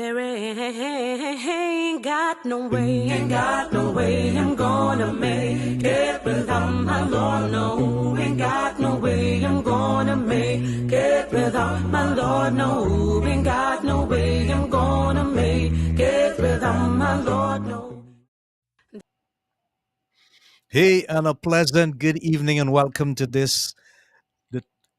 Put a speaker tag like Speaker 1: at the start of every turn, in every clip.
Speaker 1: There ain't got no way, I'm gonna make it without my Lord. No, ain't got no way, I'm gonna make it without my Lord. No, ain't got no way, I'm gonna make it without my Lord. No.
Speaker 2: Hey, and a pleasant good evening, and welcome to the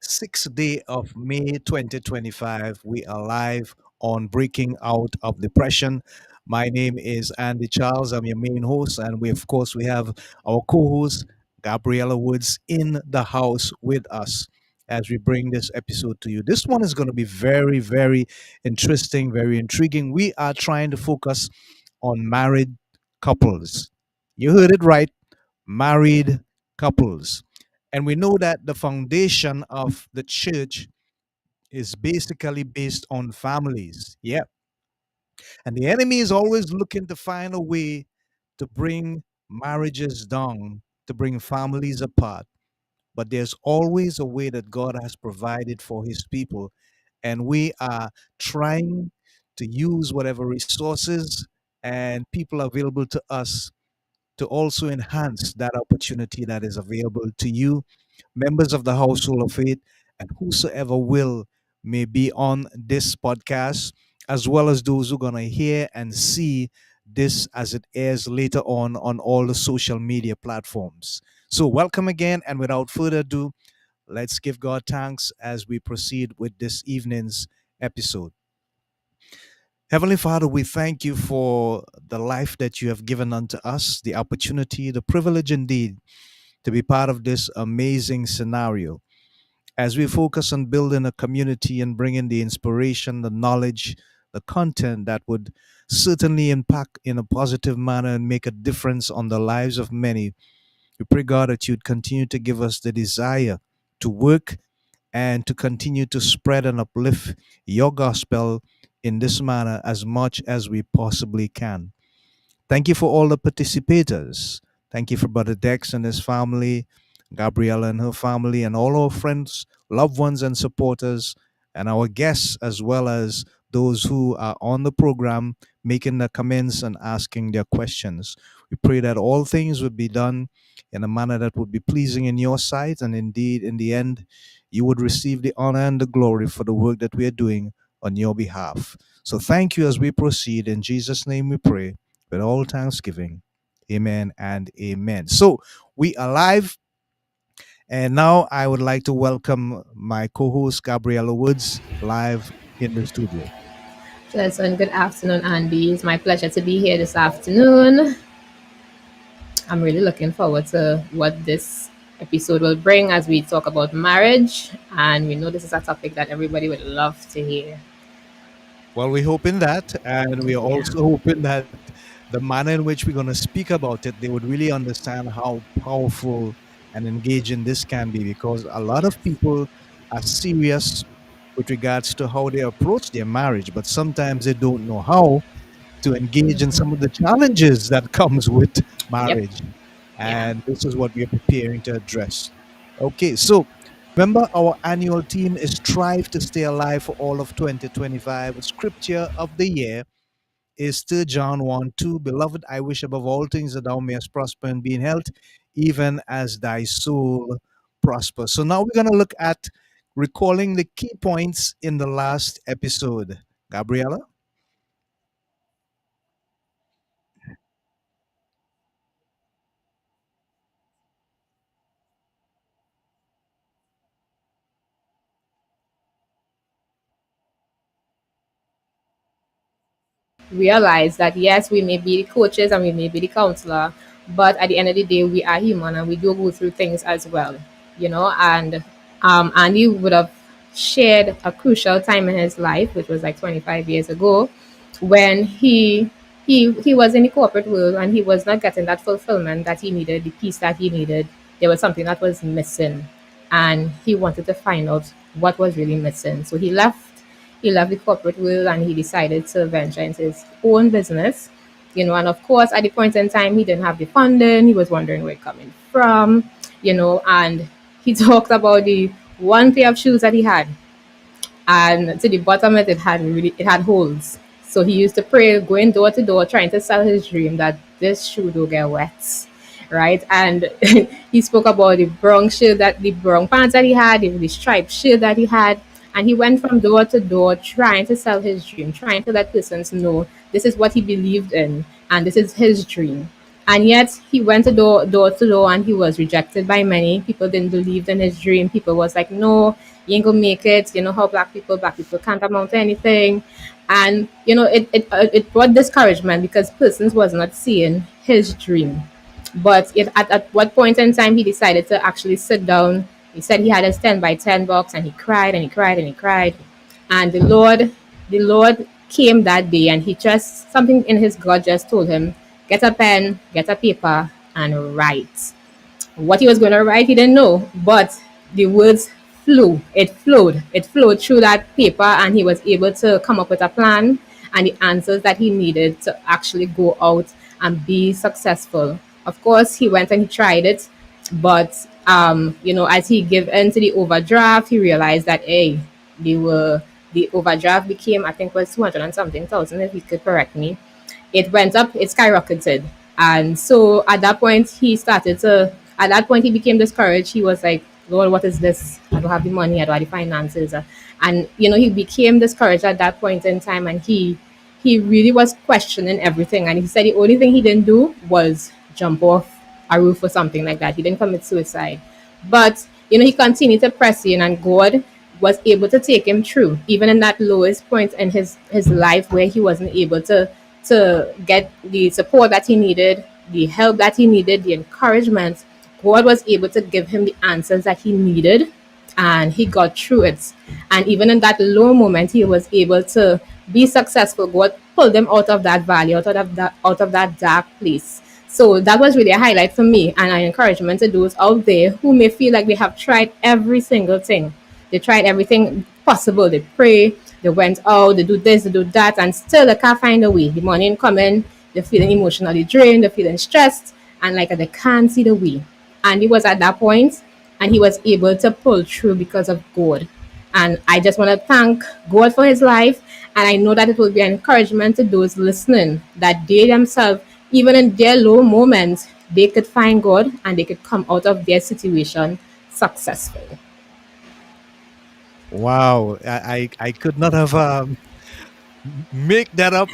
Speaker 2: 6th day of May 2025. We are live on Breaking Out of Depression. My name is Andy Charles. I'm your main host, and of course, we have our co-host Gabriella Woods in the house with us as we bring this episode to you. This one is going to be very, very interesting, very intriguing. We are trying to focus on married couples. You heard it right, married couples. And we know that the foundation of the church is basically based on families. Yeah. And the enemy is always looking to find a way to bring marriages down, to bring families apart. But there's always a way that God has provided for his people. And we are trying to use whatever resources and people available to us to also enhance that opportunity that is available to you, members of the household of faith, and whosoever will may be on this podcast, as well as those who are going to hear and see this as it airs later on all the social media platforms. So, welcome again, and without further ado, let's give God thanks as we proceed with this evening's episode. Heavenly Father, we thank you for the life that you have given unto us, the opportunity, the privilege indeed to be part of this amazing scenario. As we focus on building a community and bringing the inspiration, the knowledge, the content that would certainly impact in a positive manner and make a difference on the lives of many, we pray, God, that you'd continue to give us the desire to work and to continue to spread and uplift your gospel in this manner as much as we possibly can. Thank you for all the participators. Thank you for Brother Dex and his family, Gabriella and her family, and all our friends, loved ones, and supporters, and our guests, as well as those who are on the program making their comments and asking their questions. We pray that all things would be done in a manner that would be pleasing in your sight, and indeed, in the end, you would receive the honor and the glory for the work that we are doing on your behalf. So thank you as we proceed. In Jesus' name we pray with all thanksgiving. Amen and amen. So we are live, and now I would like to welcome my co-host Gabriella Woods live in the studio.
Speaker 3: Pleasant good afternoon, Andy. It's my pleasure to be here this afternoon. I'm really looking forward to what this episode will bring as we talk about marriage. And we know this is a topic that everybody would love to hear.
Speaker 2: Well, we're hoping that, and we are
Speaker 3: Yeah.
Speaker 2: also hoping that the manner in which we're going to speak about it, they would really understand how powerful and engaging this can be, because a lot of people are serious with regards to how they approach their marriage, but sometimes they don't know how to engage in some of the challenges that comes with
Speaker 3: Yep.
Speaker 2: marriage.
Speaker 3: Yeah.
Speaker 2: And this is what we are preparing to address. Okay, so remember, our annual theme is Strive to Stay Alive for all of 2025. Scripture of the year is 3 John 1 2. Beloved, I wish above all things that thou mayest prosper and be in health, even as thy soul prospers. So now we're going to look at recalling the key points in the last episode. Gabriella?
Speaker 3: Realize that yes, we may be the coaches and we may be the counselor, but at the end of the day, we are human and we do go through things as well, And Andy would have shared a crucial time in his life, which was like 25 years ago, when he was in the corporate world and he was not getting that fulfillment that he needed, the peace that he needed. There was something that was missing, and he wanted to find out what was really missing. So he left the corporate world and he decided to venture into his own business. And of course, at the point in time, he didn't have the funding. He was wondering where it coming from, and he talked about the one pair of shoes that he had, and to the bottom of it, it had holes. So he used to pray, going door to door, trying to sell his dream that this shoe don't get wet, right? And he spoke about the brown shirt, that the brown pants that he had, the striped shirt that he had, and he went from door to door trying to sell his dream, trying to let persons know this is what he believed in and this is his dream. And yet he went door to door and he was rejected by many. People didn't believe in his dream. People was like, no, you ain't gonna make it. You know how black people can't amount to anything. And it brought discouragement because persons was not seeing his dream. But at what point in time he decided to actually sit down. He said he had his 10 by 10 box and he cried and he cried and he cried. And the Lord came that day and he just, something in his God just told him, get a pen, get a paper, and write. What he was going to write, he didn't know, but the words flew. It flowed through that paper, and he was able to come up with a plan and the answers that he needed to actually go out and be successful. Of course, he went and he tried it, but as he gave in to the overdraft, he realized that they were the overdraft became, I think, was 200 and something thousand, if he could correct me. It went up, it skyrocketed. And so at that point, he became discouraged. He was like, Lord, what is this? I don't have the money, I don't have the finances. And, he became discouraged at that point in time. And he really was questioning everything. And he said the only thing he didn't do was jump off a roof or something like that. He didn't commit suicide. But, he continued to press in, and God was able to take him through, even in that lowest point in his life where he wasn't able to get the support that he needed, the help that he needed, the encouragement. God was able to give him the answers that he needed, and he got through it. And even in that low moment, he was able to be successful. God pulled him out of that valley, out of that dark place. So that was really a highlight for me, and an encouragement to those out there who may feel like they have tried every single thing. They tried everything possible. They pray, they went out, they do this, they do that, and still they can't find a way. The money ain't coming, they're feeling emotionally drained, they're feeling stressed, and like they can't see the way. And he was at that point, and he was able to pull through because of God. And I just want to thank God for his life. And I know that it will be an encouragement to those listening that they themselves, even in their low moments, they could find God and they could come out of their situation successful.
Speaker 2: Wow, I could not have make that up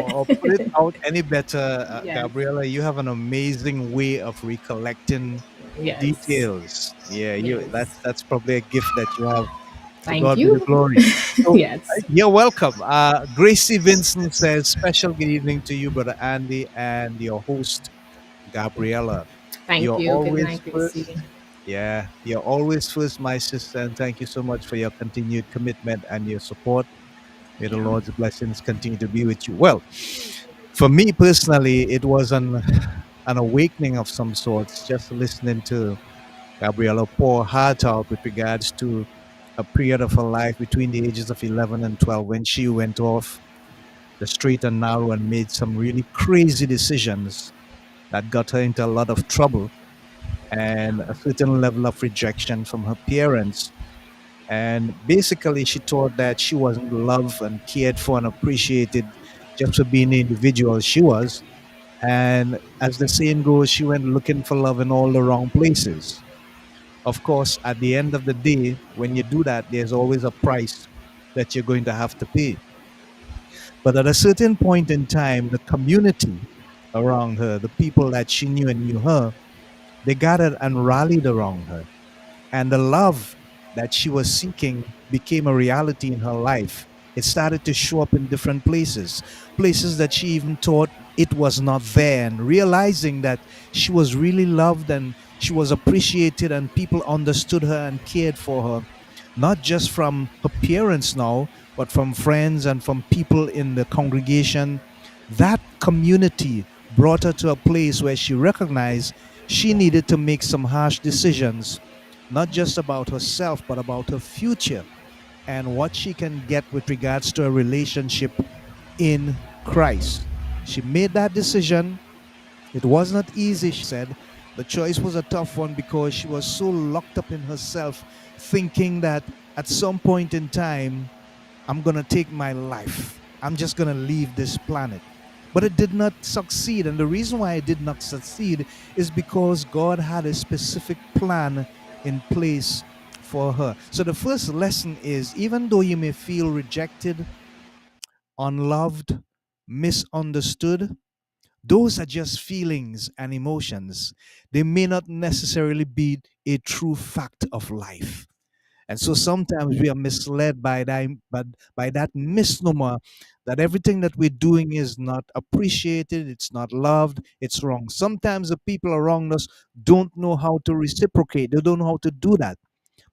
Speaker 2: or put it out any better,
Speaker 3: Yes.
Speaker 2: Gabriela. You have an amazing way of recollecting
Speaker 3: Yes.
Speaker 2: details. Yeah,
Speaker 3: Yes.
Speaker 2: that's probably a gift that you have. To
Speaker 3: Thank
Speaker 2: God be the
Speaker 3: you.
Speaker 2: glory. So
Speaker 3: Yes.
Speaker 2: you're welcome. Gracie Vincent says, special good evening to you, Brother Andy, and your host, Gabriela.
Speaker 3: Thank
Speaker 2: You're
Speaker 3: you. Good
Speaker 2: always
Speaker 3: night, Gracie.
Speaker 2: first. Yeah, you're always first, my sister, and thank you so much for your continued commitment and your support. May the
Speaker 3: Yeah.
Speaker 2: Lord's blessings continue to be with you. Well, for me personally, it was an awakening of some sorts, just listening to Gabriella pour heart out with regards to a period of her life between the ages of 11 and 12 when she went off the straight and narrow and made some really crazy decisions that got her into a lot of trouble and a certain level of rejection from her parents. And basically, she thought that she wasn't loved and cared for and appreciated just for being the individual she was. And as the saying goes, she went looking for love in all the wrong places. Of course, at the end of the day, when you do that, there's always a price that you're going to have to pay. But at a certain point in time, the community around her, the people that she knew and knew her, they gathered and rallied around her. And the love that she was seeking became a reality in her life. It started to show up in different places, places that she even thought it was not there, and realizing that she was really loved and she was appreciated, and people understood her and cared for her, not just from her parents now, but from friends and from people in the congregation. That community brought her to a place where she recognized she needed to make some harsh decisions, not just about herself, but about her future and what she can get with regards to a relationship in Christ. She made that decision. It was not easy, she said. The choice was a tough one because she was so locked up in herself, thinking that at some point in time, I'm going to take my life. I'm just going to leave this planet. But it did not succeed. And the reason why it did not succeed is because God had a specific plan in place for her. So the first lesson is, even though you may feel rejected, unloved, misunderstood, those are just feelings and emotions. They may not necessarily be a true fact of life. And so sometimes we are misled by that misnomer that everything that we're doing is not appreciated, it's not loved, it's wrong. Sometimes the people around us don't know how to reciprocate, they don't know how to do that.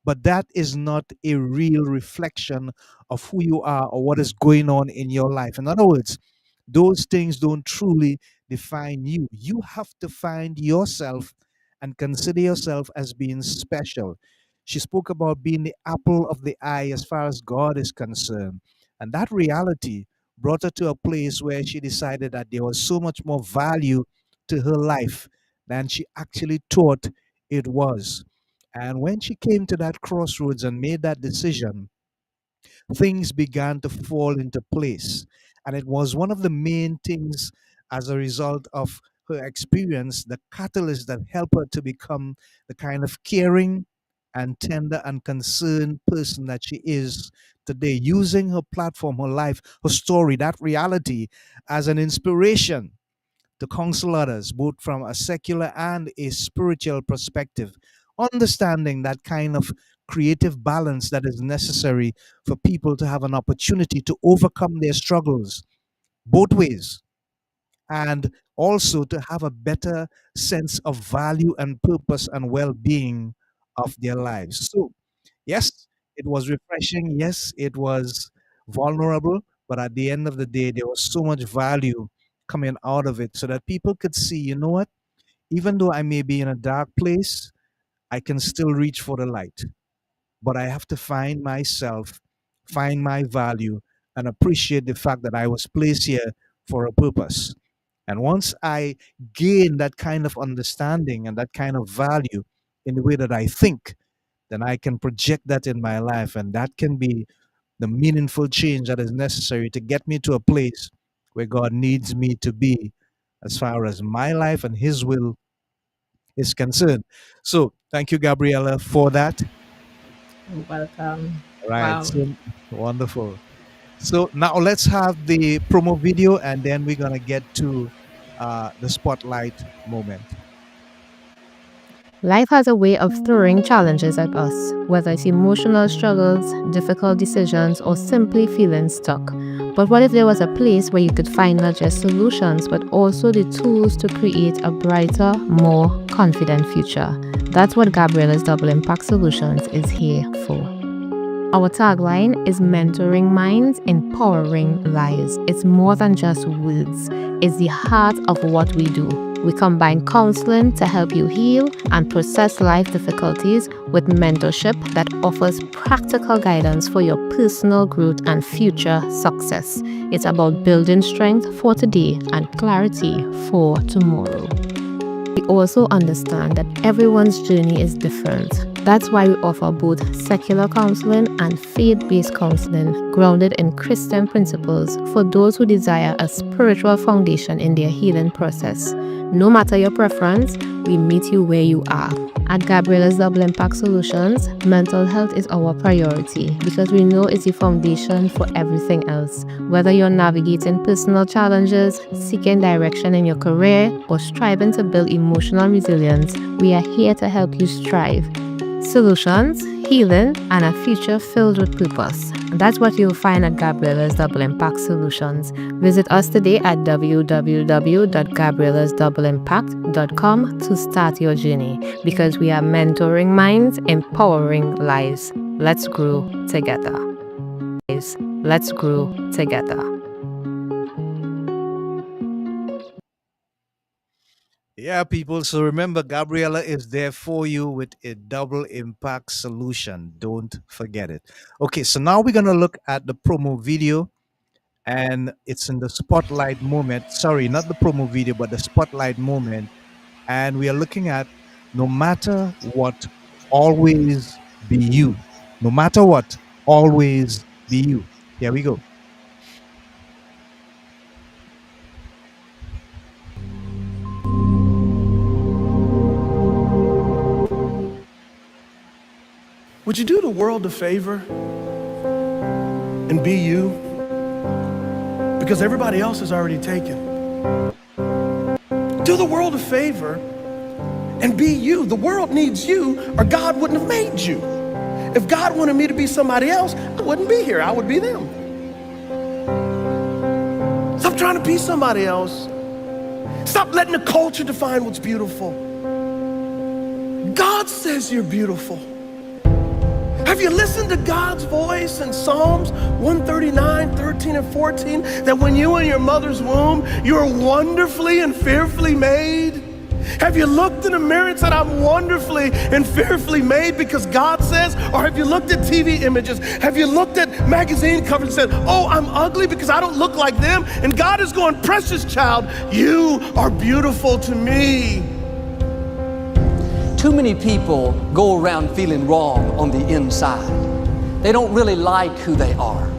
Speaker 2: But that is not a real reflection of who you are or what is going on in your life. In other words, those things don't truly define you. You have to find yourself and consider yourself as being special. She spoke about being the apple of the eye as far as God is concerned. And that reality brought her to a place where she decided that there was so much more value to her life than she actually thought it was. And when she came to that crossroads and made that decision, things began to fall into place. And it was one of the main things as a result of her experience, the catalyst that helped her to become the kind of caring and tender and concerned person that she is today, using her platform, her life, her story, that reality as an inspiration to counsel others, both from a secular and a spiritual perspective, understanding that kind of creative balance that is necessary for people to have an opportunity to overcome their struggles both ways, and also to have a better sense of value and purpose and well-being of their lives. So yes, it was refreshing. Yes, it was vulnerable. But at the end of the day, there was so much value coming out of it so that people could see, you know what? Even though I may be in a dark place, I can still reach for the light. But I have to find myself, find my value, and appreciate the fact that I was placed here for a purpose. And once I gain that kind of understanding and that kind of value in the way that I think, then I can project that in my life. And that can be the meaningful change that is necessary to get me to a place where God needs me to be as far as my life and His will is concerned. So thank you, Gabriella, for that.
Speaker 3: Welcome.
Speaker 2: Right.
Speaker 3: Wow.
Speaker 2: So wonderful. So now let's have the promo video and then we're going to get to the spotlight moment.
Speaker 3: Life has a way of throwing challenges at us, whether it's emotional struggles, difficult decisions, or simply feeling stuck. But what if there was a place where you could find not just solutions, but also the tools to create a brighter, more confident future? That's what Gabriella's Double Impact Solutions is here for. Our tagline is mentoring minds, empowering lives. It's more than just words, it's the heart of what we do. We combine counseling to help you heal and process life difficulties with mentorship that offers practical guidance for your personal growth and future success. It's about building strength for today and clarity for tomorrow. We also understand that everyone's journey is different. That's why we offer both secular counseling and faith-based counseling grounded in Christian principles for those who desire a spiritual foundation in their healing process. No matter your preference, we meet you where you are. At Gabriella's Double Impact Solutions, mental health is our priority because we know it's the foundation for everything else. Whether you're navigating personal challenges, seeking direction in your career, or striving to build emotional resilience, we are here to help you strive. Solutions, healing, and a future filled with purpose. That's what you'll find at Gabriella's Double Impact Solutions. Visit us today at www.gabriellasdoubleimpact.com to start your journey because we are mentoring minds, empowering lives. Let's grow together. Let's grow together.
Speaker 2: Yeah, people. So remember, Gabriella is there for you with a double impact solution. Don't forget it. Okay, so now we're going to look at the promo video, and it's in the spotlight moment. Sorry, not the promo video, but the spotlight moment. And we are looking at no matter what, always be you. No matter what, always be you. Here we go.
Speaker 1: Would you do the world a favor and be you? Because everybody else is already taken. Do the world a favor and be you. The world needs you, or God wouldn't have made you. If God wanted me to be somebody else, I wouldn't be here. I would be them. Stop trying to be somebody else. Stop letting the culture define what's beautiful. God says you're beautiful. Have you listened to God's voice in Psalms 139, 13, and 14? That when you were in your mother's womb, you were wonderfully and fearfully made? Have you looked in the mirror and said, I'm wonderfully and fearfully made because God says? Or have you looked at TV images? Have you looked at magazine covers and said, oh, I'm ugly because I don't look like them? And God is going, precious child, you are beautiful to me.
Speaker 4: Too many people go around feeling wrong on the inside. They don't really like who they are.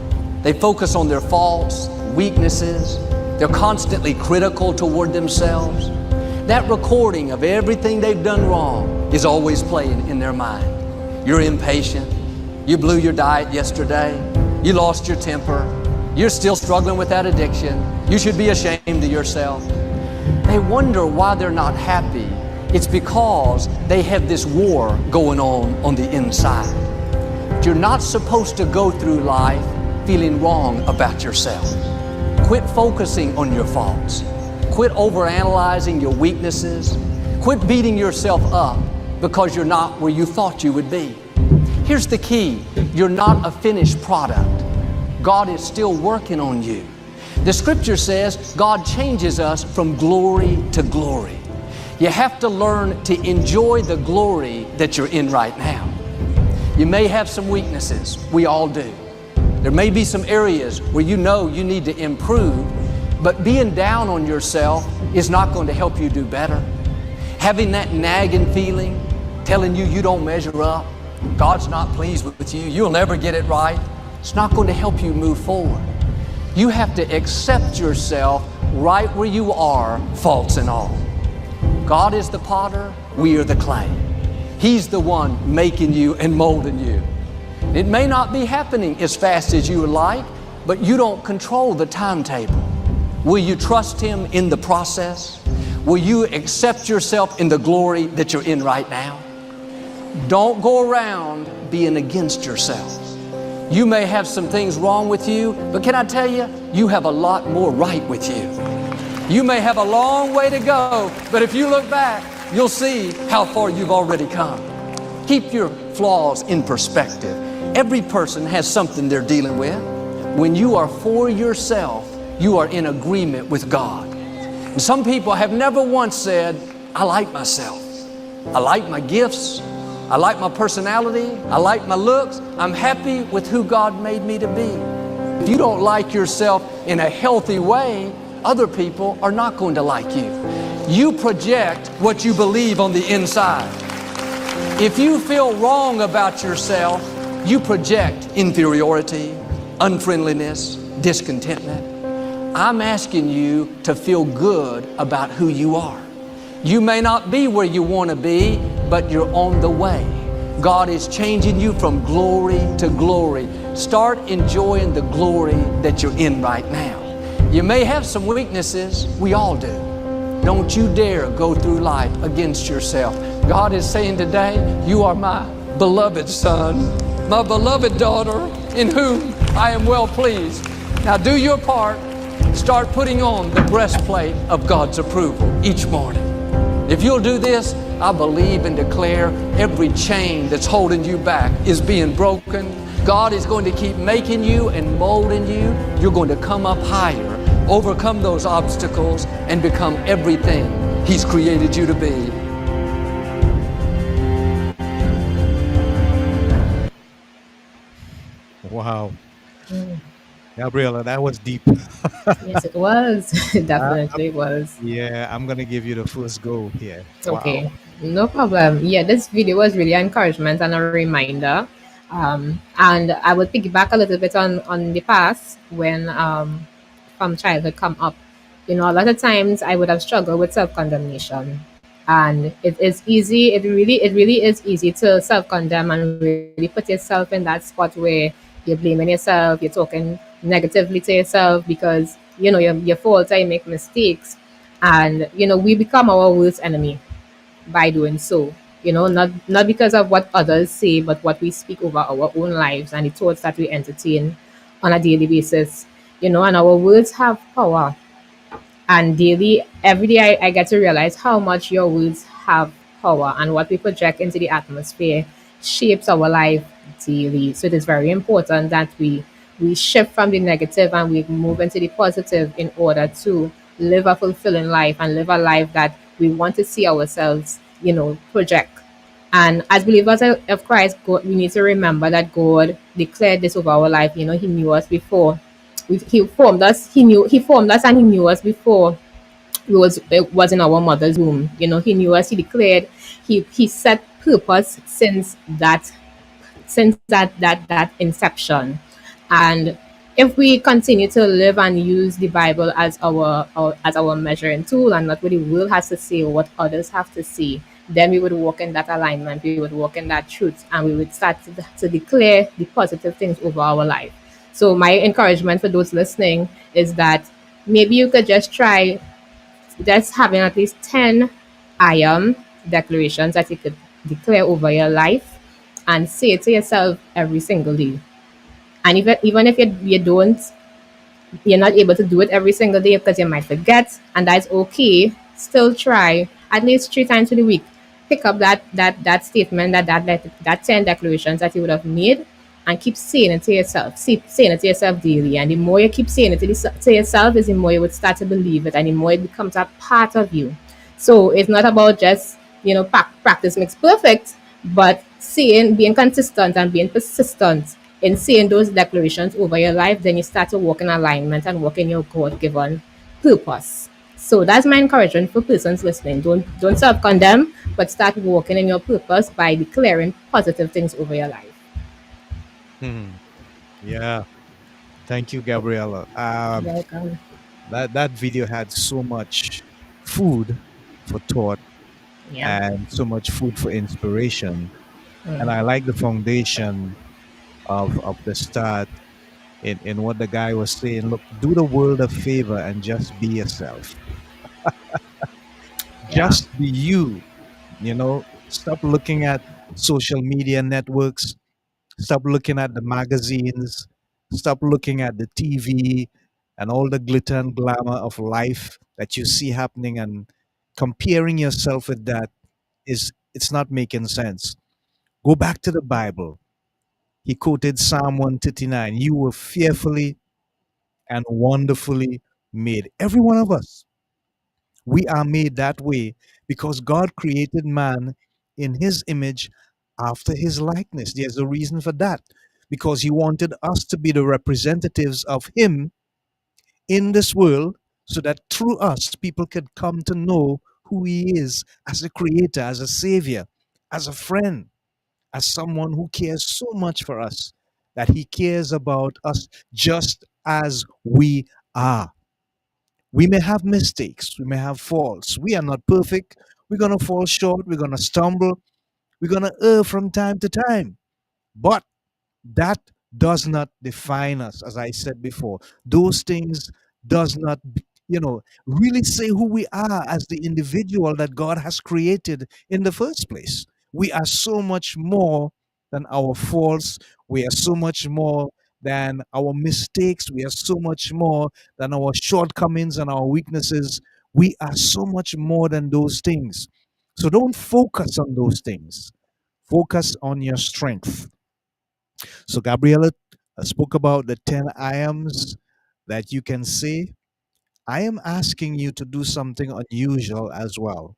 Speaker 4: They focus on their faults, weaknesses. They're constantly critical toward themselves. That recording of everything they've done wrong is always playing in their mind. You're impatient. You blew your diet yesterday. You lost your temper. You're still struggling with that addiction. You should be ashamed of yourself. They wonder why they're not happy. It's because they have this war going on the inside. You're not supposed to go through life feeling wrong about yourself. Quit focusing on your faults. Quit overanalyzing your weaknesses. Quit beating yourself up because you're not where you thought you would be. Here's the key. You're not a finished product. God is still working on you. The scripture says God changes us from glory to glory. You have to learn to enjoy the glory that you're in right now. You may have some weaknesses. We all do. There may be some areas where you know you need to improve, but being down on yourself is not going to help you do better. Having that nagging feeling, telling you you don't measure up, God's not pleased with you, you'll never get it right, it's not going to help you move forward. You have to accept yourself right where you are, faults and all. God is the potter, we are the clay. He's the one making you and molding you. It may not be happening as fast as you would like, but you don't control the timetable. Will you trust Him in the process? Will you accept yourself in the glory that you're in right now? Don't go around being against yourself. You may have some things wrong with you, but can I tell you, you have a lot more right with you. You may have a long way to go, but if you look back, you'll see how far you've already come. Keep your flaws in perspective. Every person has something they're dealing with. When you are for yourself, you are in agreement with God. And some people have never once said, I like myself. I like my gifts. I like my personality. I like my looks. I'm happy with who God made me to be. If you don't like yourself in a healthy way, other people are not going to like you. You project what you believe on the inside. If you feel wrong about yourself, you project inferiority, unfriendliness, discontentment. I'm asking you to feel good about who you are. You may not be where you want to be, but you're on the way. God is changing you from glory to glory. Start enjoying the glory that you're in right now. You may have some weaknesses, we all do. Don't you dare go through life against yourself. God is saying today, you are my beloved son, my beloved daughter, in whom I am well pleased. Now do your part. Start putting on the breastplate of God's approval each morning. If you'll do this, I believe and declare every chain that's holding you back is being broken. God is going to keep making you and molding you. You're going to come up higher, overcome those obstacles, and become everything He's created you to be.
Speaker 2: Wow. Gabriela, that was deep.
Speaker 3: Yes, it was. It definitely was.
Speaker 2: Yeah, I'm going to give you the first go here.
Speaker 3: Okay,
Speaker 2: Wow.
Speaker 3: no problem. Yeah, this video was really encouragement and a reminder. And I would piggyback a little bit on the past when from childhood come up. You know, a lot of times I would have struggled with self-condemnation. And it is easy, it really is easy to self-condemn and really put yourself in that spot where you're blaming yourself, you're talking negatively to yourself because you're fault, you make mistakes. And we become our worst enemy by doing so. Not because of what others say, but what we speak over our own lives and the thoughts that we entertain on a daily basis. And our words have power. And daily, every day, I get to realize how much your words have power, and what we project into the atmosphere shapes our life daily. So it is very important that we shift from the negative and we move into the positive in order to live a fulfilling life and live a life that we want to see ourselves, project. And as believers of Christ, God, we need to remember that God declared this over our life. He knew us before. He formed us. He formed us, and He knew us before it was in our mother's womb. He knew us. He declared. He set purpose since that inception. And if we continue to live and use the Bible as our measuring tool, and not what the world has to say or what others have to say, then we would walk in that alignment, we would walk in that truth, and we would start to declare the positive things over our life. So my encouragement for those listening is that maybe you could just try just having at least 10 I am declarations that you could declare over your life and say it to yourself every single day. And even if you don't, you're not able to do it every single day because you might forget, and that's okay. Still try at least 3 times in the week. Pick up that statement, that 10 declarations that you would have made, and keep saying it to yourself. Saying it to yourself daily. And the more you keep saying it to yourself, is the more you would start to believe it, and the more it becomes a part of you. So it's not about just practice makes perfect, but being consistent and being persistent in saying those declarations over your life, then you start to walk in alignment and walk in your God given purpose. So that's my encouragement for persons listening. Don't self condemn, but start walking in your purpose by declaring positive things over your life.
Speaker 2: Hmm. Yeah. Thank you, Gabriella.
Speaker 3: Welcome.
Speaker 2: That video had so much food for thought
Speaker 3: Yeah.
Speaker 2: and so much food for inspiration. And I like the foundation of the start in what the guy was saying. Look, do the world a favor and just be yourself.
Speaker 3: Yeah.
Speaker 2: Just be you. Stop looking at social media networks. Stop looking at the magazines. Stop looking at the TV and all the glitter and glamour of life that you see happening, and comparing yourself with that it's not making sense. Go back to the Bible. He quoted Psalm 139. You were fearfully and wonderfully made. Every one of us. We are made that way because God created man in his image after his likeness. There's a reason for that. Because he wanted us to be the representatives of him in this world so that through us people could come to know who he is as a creator, as a savior, as a friend, as someone who cares so much for us that he cares about us just as we are. We may have mistakes, we may have faults. We are not perfect. We're going to fall short, we're going to stumble, we're going to err from time to time. But that does not define us, as I said before. Those things does not really say who we are as the individual that God has created in the first place. We are so much more than our faults. We are so much more than our mistakes. We are so much more than our shortcomings and our weaknesses. We are so much more than those things. So don't focus on those things. Focus on your strength. So Gabriella spoke about the 10 I ams that you can say. I am asking you to do something unusual as well.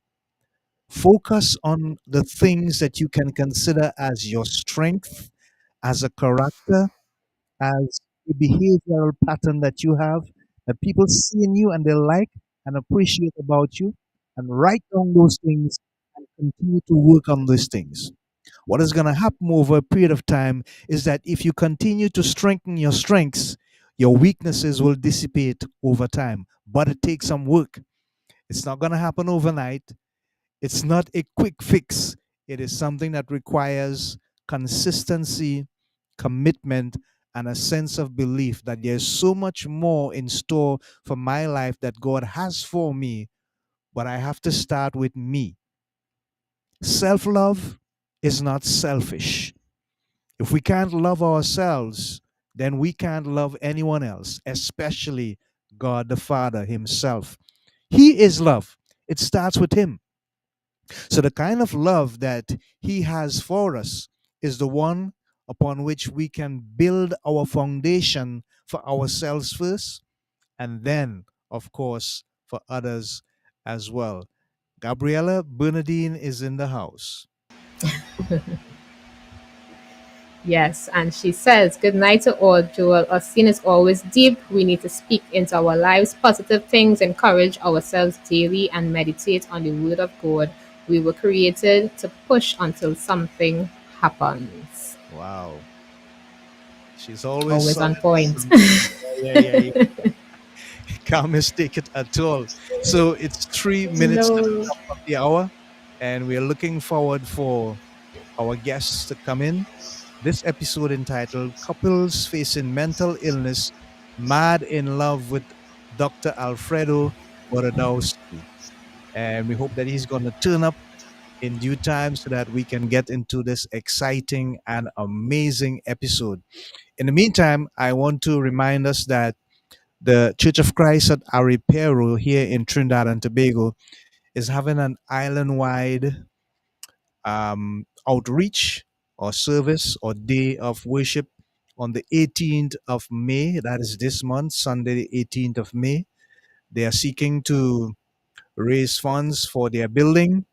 Speaker 2: Focus on the things that you can consider as your strength, as a character, as a behavioral pattern that you have, that people see in you and they like and appreciate about you, and write down those things and continue to work on these things. What is going to happen over a period of time is that if you continue to strengthen your strengths, your weaknesses will dissipate over time. But it takes some work. It's not going to happen overnight. It's not a quick fix. It is something that requires consistency, commitment, and a sense of belief that there's so much more in store for my life that God has for me, but I have to start with me. Self love is not selfish. If we can't love ourselves, then we can't love anyone else, especially God the Father Himself. He is love, it starts with Him. So, the kind of love that He has for us is the one upon which we can build our foundation for ourselves first, and then, of course, for others as well. Gabriella Bernadine is in the house.
Speaker 3: Yes, and she says, "Good night to all, Joel. Our sin is always deep. We need to speak into our lives positive things, encourage ourselves daily, and meditate on the Word of God. We were created to push until something happens."
Speaker 2: Wow. She's always
Speaker 3: Always
Speaker 2: solid.
Speaker 3: on point.
Speaker 2: Yeah. Can't mistake it at all. So it's 3 minutes to the
Speaker 3: No.
Speaker 2: top of the hour, and we're looking forward for our guests to come in. This episode entitled Couples Facing Mental Illness Mad in Love with Dr. Alfredo Borodowski. And we hope that he's going to turn up in due time so that we can get into this exciting and amazing episode. In the meantime, I want to remind us that the Church of Christ at Aripero here in Trinidad and Tobago is having an island wide outreach or service or day of worship on the 18th of May. That is this month, Sunday, the 18th of May. They are seeking to raise funds for their building,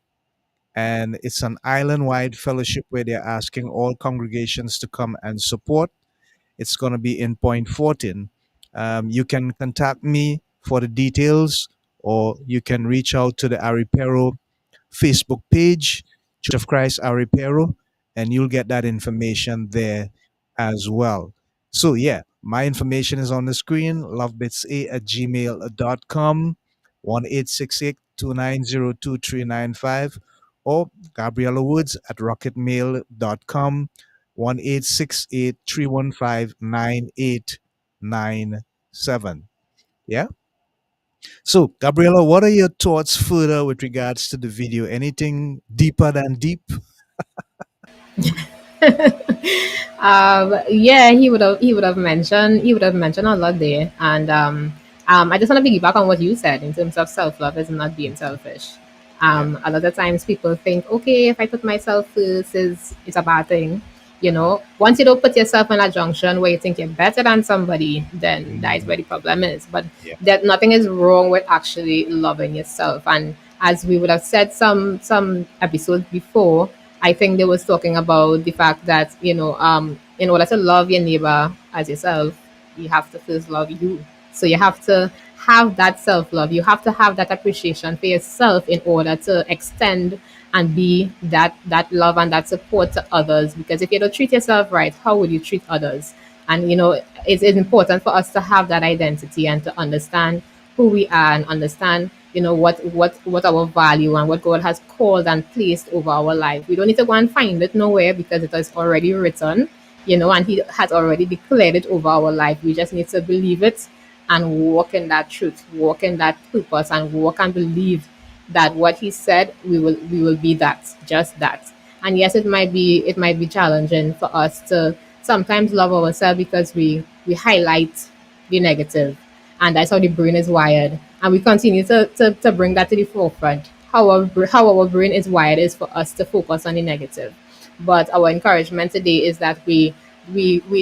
Speaker 2: and it's an island wide fellowship where they're asking all congregations to come and support. It's going to be in Point 14. You can contact me for the details, or you can reach out to the Aripero Facebook page, Church of Christ Aripero, and you'll get that information there as well. So, yeah, my information is on the screen, lovebitsa@gmail.com, 1-868-290-2395, or Gabriella Woods at rocketmail.com, 1-868-315-9897. Yeah. So, Gabriela, what are your thoughts further with regards to the video? Anything deeper than deep?
Speaker 3: Yeah, he would have mentioned a lot there, and I just want to piggyback on what you said in terms of self love is not being selfish.
Speaker 2: Yeah.
Speaker 3: A lot of times people think, okay, if I put myself first, is it's a bad thing. Once you don't put yourself in a junction where you think you're better than somebody, then that is where
Speaker 2: Mhm.
Speaker 3: the problem is. But
Speaker 2: Yeah.
Speaker 3: that nothing is wrong with actually loving yourself. And as we would have said some episodes before, I think they was talking about the fact that in order to love your neighbor as yourself, you have to first love you. So you have to have that self love. You have to have that appreciation for yourself in order to extend and be that love and that support to others. Because if you don't treat yourself right, how would you treat others? And it's important for us to have that identity and to understand who we are and understand what our value and what God has called and placed over our life. We don't need to go and find it nowhere because it is already written, and He has already declared it over our life. We just need to believe it and walk in that truth, walk in that purpose, and walk and believe that what He said, we will be that, just that. And yes, it might be challenging for us to sometimes love ourselves because we highlight the negative, and that's how the brain is wired. And we continue to bring that to the forefront. How our brain is wired is for us to focus on the negative. But our encouragement today is that we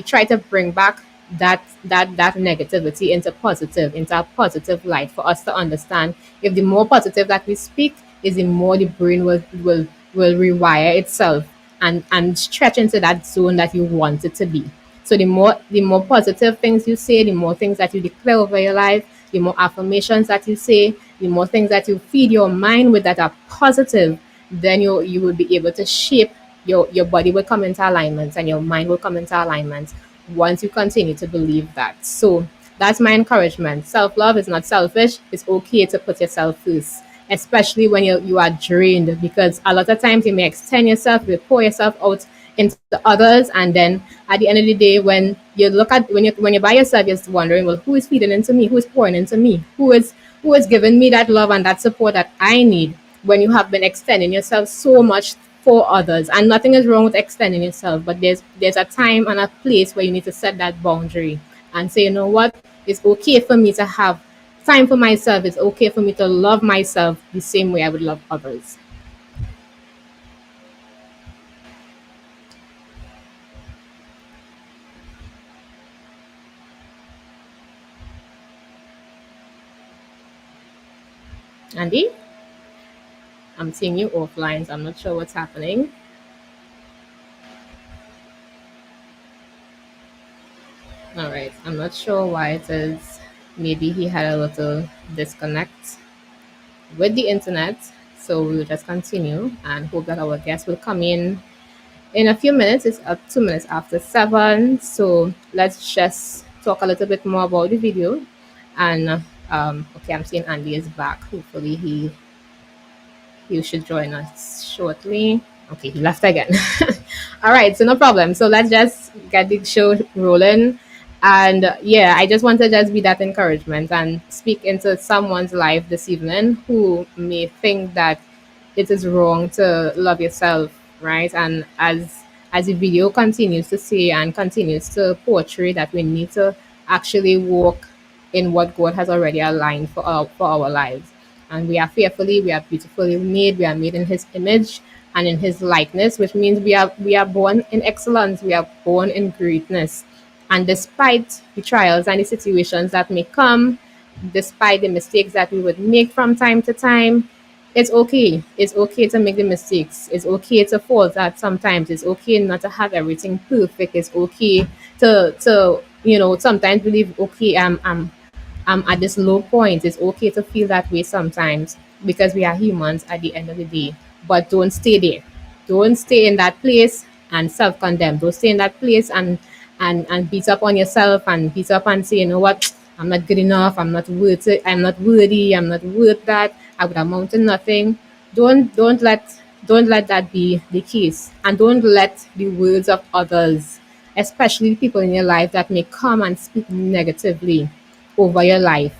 Speaker 3: try to bring back that negativity into a positive light, for us to understand if the more positive that we speak is, the more the brain will rewire itself and stretch into that zone that you want it to be. So the more positive things you say, the more things that you declare over your life, the more affirmations that you say, the more things that you feed your mind with that are positive, then you will be able to shape your body will come into alignment and your mind will come into alignment once you continue to believe that. So that's my encouragement. Self love is not selfish. It's okay to put yourself first. especially when you are drained, because a lot of times you may extend yourself, you pour yourself out into others, and then at the end of the day, when you look at when you're by yourself, you're just wondering, well, who is feeding into me, who is pouring into me, who is giving me that love and that support that I need, when you have been extending yourself so much for others. And nothing is wrong with extending yourself, but there's a time and a place where you need to set that boundary and say, you know what, it's okay for me to have time for myself. It's okay for me to love myself the same way I would love others. Andy, I'm seeing you offline, so I'm not sure what's happening. All right, I'm not sure why it is. Maybe he had a little disconnect with the internet. So we'll just continue and hope that our guest will come in a few minutes. It's 2 minutes after 7. So let's just talk a little bit more about the video. And okay, I'm seeing Andy is back. Hopefully he should join us shortly. Okay, he left again. All right, so no problem. So let's just get the show rolling. And yeah, I just want to just be that encouragement and speak into someone's life this evening who may think that it is wrong to love yourself, right? And as the video continues to say and continues to portray that we need to actually walk in what God has already aligned for our lives. And we are fearfully, we are beautifully made, we are made in his image and in his likeness, which means we are born in excellence, we are born in greatness. And despite the trials and the situations that may come, despite the mistakes that we would make from time to time, it's okay. It's okay to make the mistakes. It's okay to fall that sometimes. It's okay not to have everything perfect. It's okay to sometimes believe, okay, I'm at this low point. It's okay to feel that way sometimes because we are humans at the end of the day. But don't stay there. Don't stay in that place and self-condemn. Don't stay in that place and beat up on yourself and beat up and say, you know what, I'm not good enough. I'm not worth it. I'm not worthy. I'm not worth that. I would amount to nothing. Don't let that be the case, and don't let the words of others, especially people in your life that may come and speak negatively over your life.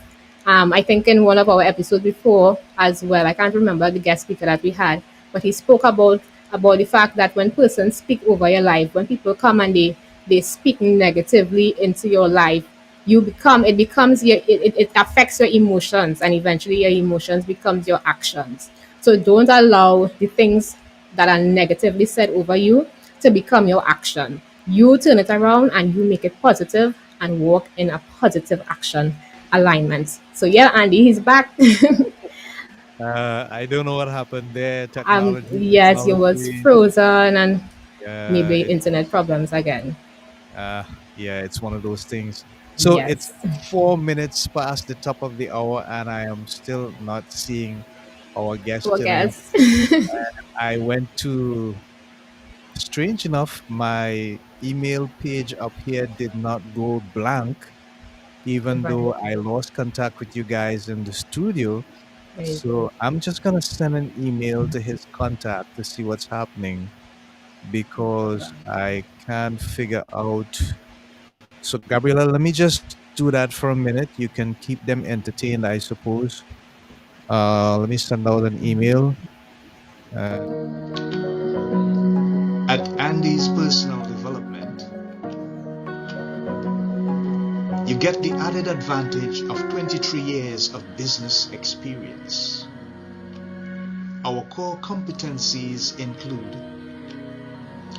Speaker 3: I think in one of our episodes before as well, I can't remember the guest speaker that we had, but he spoke about the fact that when persons speak over your life, when people come and they speak negatively into your life, it becomes it affects your emotions, and eventually your emotions becomes your actions. So don't allow the things that are negatively said over you to become your action. You turn it around and you make it positive and walk in a positive action alignment. So yeah, Andy, he's back.
Speaker 2: I don't know what happened there. Technology,
Speaker 3: Yes, you was
Speaker 2: technology.
Speaker 3: frozen and
Speaker 2: Yeah,
Speaker 3: maybe internet problems again.
Speaker 2: uh, yeah, it's one of those things. So it's
Speaker 3: Yes.
Speaker 2: 4 minutes past the top of the hour, and I am still not seeing our guest
Speaker 3: Well,
Speaker 2: gentleman.
Speaker 3: guess.
Speaker 2: I went to, strange enough, my email page up here did not go blank, even
Speaker 3: Right.
Speaker 2: though I lost contact with you guys in the studio.
Speaker 3: There you go.
Speaker 2: So I'm just gonna send an email to his contact to see what's happening because I can't figure out. So Gabriela, let me just do that for a minute. You can keep them entertained, I suppose. Let me send out an email. At Andy's Personal Development, you get the added advantage of 23 years of business experience. Our core competencies include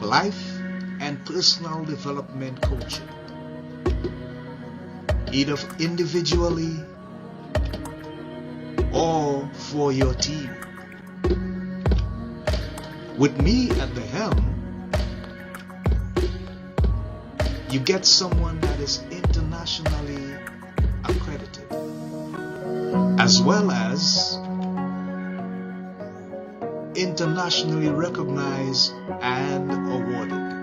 Speaker 2: life and personal development coaching, either individually or for your team. With me at the helm, you get someone that is internationally accredited, as well as internationally recognized and awarded.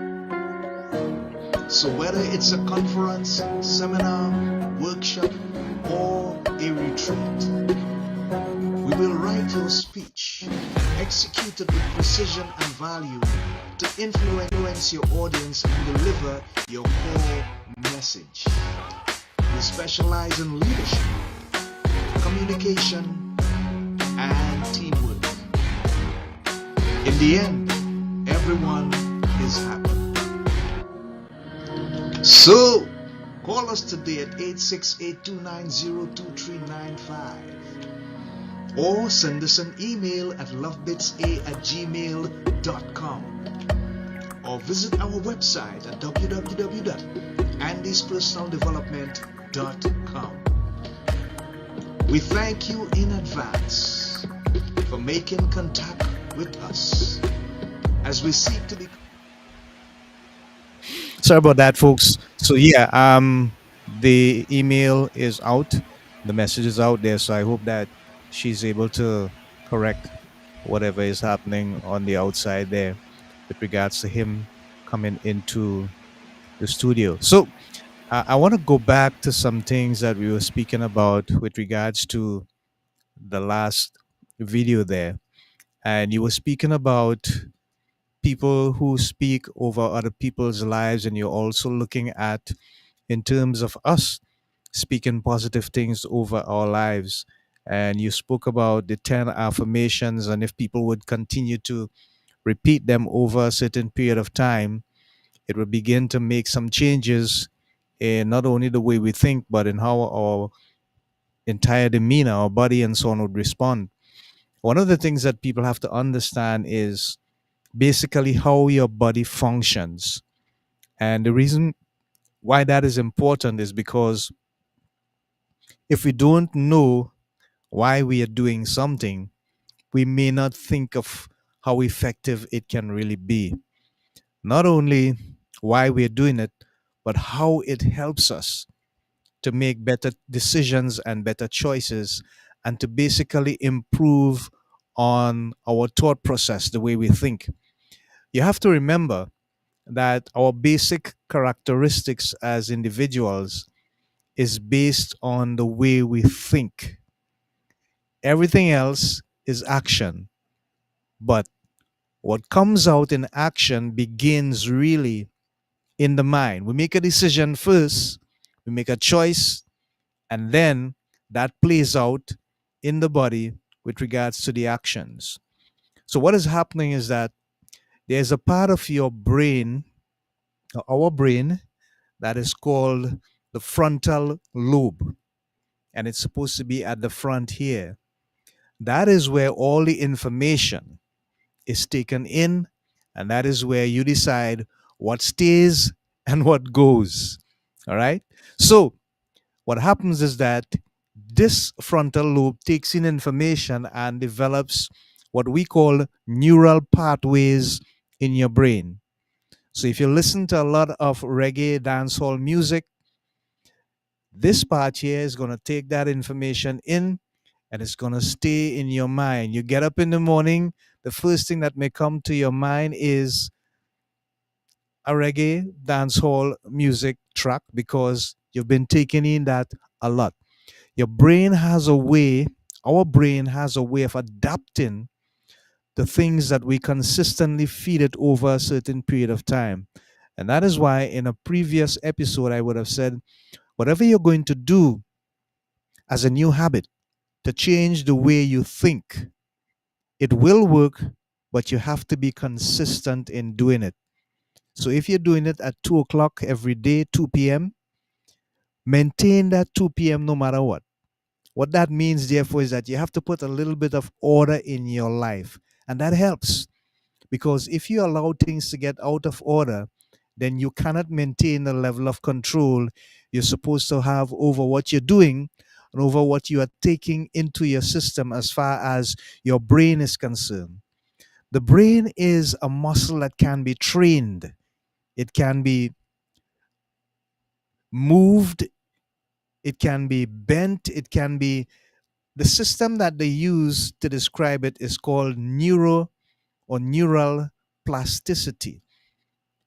Speaker 2: So whether it's a conference, seminar, workshop, or a retreat, we will write your speech, executed with precision and value to influence your audience and deliver your core message. We specialize in leadership, communication, and teamwork. In the end, everyone is happy. So, call us today at 868-290-2395 or send us an email at lovebitsa@gmail.com or visit our website at www.andyspersonaldevelopment.com. We thank you in advance for making contact with us as we seek to be. Sorry about that, folks. So yeah, the email is out, the message is out there. So I hope that she's able to correct whatever is happening on the outside there with regards to him coming into the studio. So I want to go back to some things that we were speaking about with regards to the last video there, and you were speaking about people who speak over other people's lives, and you're also looking at in terms of us speaking positive things over our lives. And you spoke about the 10 affirmations, and if people would continue to repeat them over a certain period of time, it would begin to make some changes in not only the way we think, but in how our entire demeanor, our body, and so on would respond. One of the things that people have to understand is basically how your body functions. And the reason why that is important is because if we don't know why we are doing something, we may not think of how effective it can really be. Not only why we're doing it, but how it helps us to make better decisions and better choices and to basically improve on our thought process, the way we think. You have to remember that our basic characteristics as individuals is based on the way we think. Everything else is action. But what comes out in action begins really in the mind. We make a decision first, we make a choice, and then that plays out in the body with regards to the actions. So, what is happening is that there's a part of your brain, our brain, that is called the frontal lobe, and it's supposed to be at the front here. That is where all the information is taken in, and that is where you decide what stays and what goes. All right. So, what happens is that this frontal lobe takes in information and develops what we call neural pathways in your brain. So, if you listen to a lot of reggae dancehall music, this part here is going to take that information in and it's going to stay in your mind. You get up in the morning, the first thing that may come to your mind is a reggae dancehall music track because you've been taking in that a lot. Your brain has a way, our brain has a way of adapting the things that we consistently feed it over a certain period of time. And that is why in a previous episode, I would have said, whatever you're going to do as a new habit to change the way you think, it will work, but you have to be consistent in doing it. So if you're doing it at 2 o'clock every day, 2 p.m., maintain that 2 p.m. no matter what. What that means, therefore, is that you have to put a little bit of order in your life. And that helps because if you allow things to get out of order, then you cannot maintain the level of control you're supposed to have over what you're doing and over what you are taking into your system as far as your brain is concerned. The brain is a muscle that can be trained, it can be moved, it can be bent, it can be. The system that they use to describe it is called neural plasticity.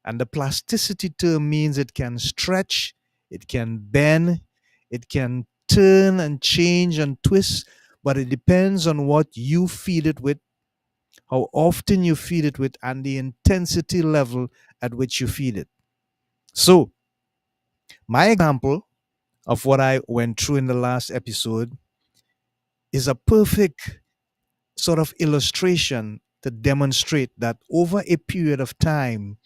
Speaker 2: And the plasticity term means it can stretch, it can bend, it can turn and change and twist. but it depends on what you feed it with, how often you feed it with, and the intensity level at which you feed it. So, my example of what I went through in the last episode is a perfect sort of illustration to demonstrate that over a period of time,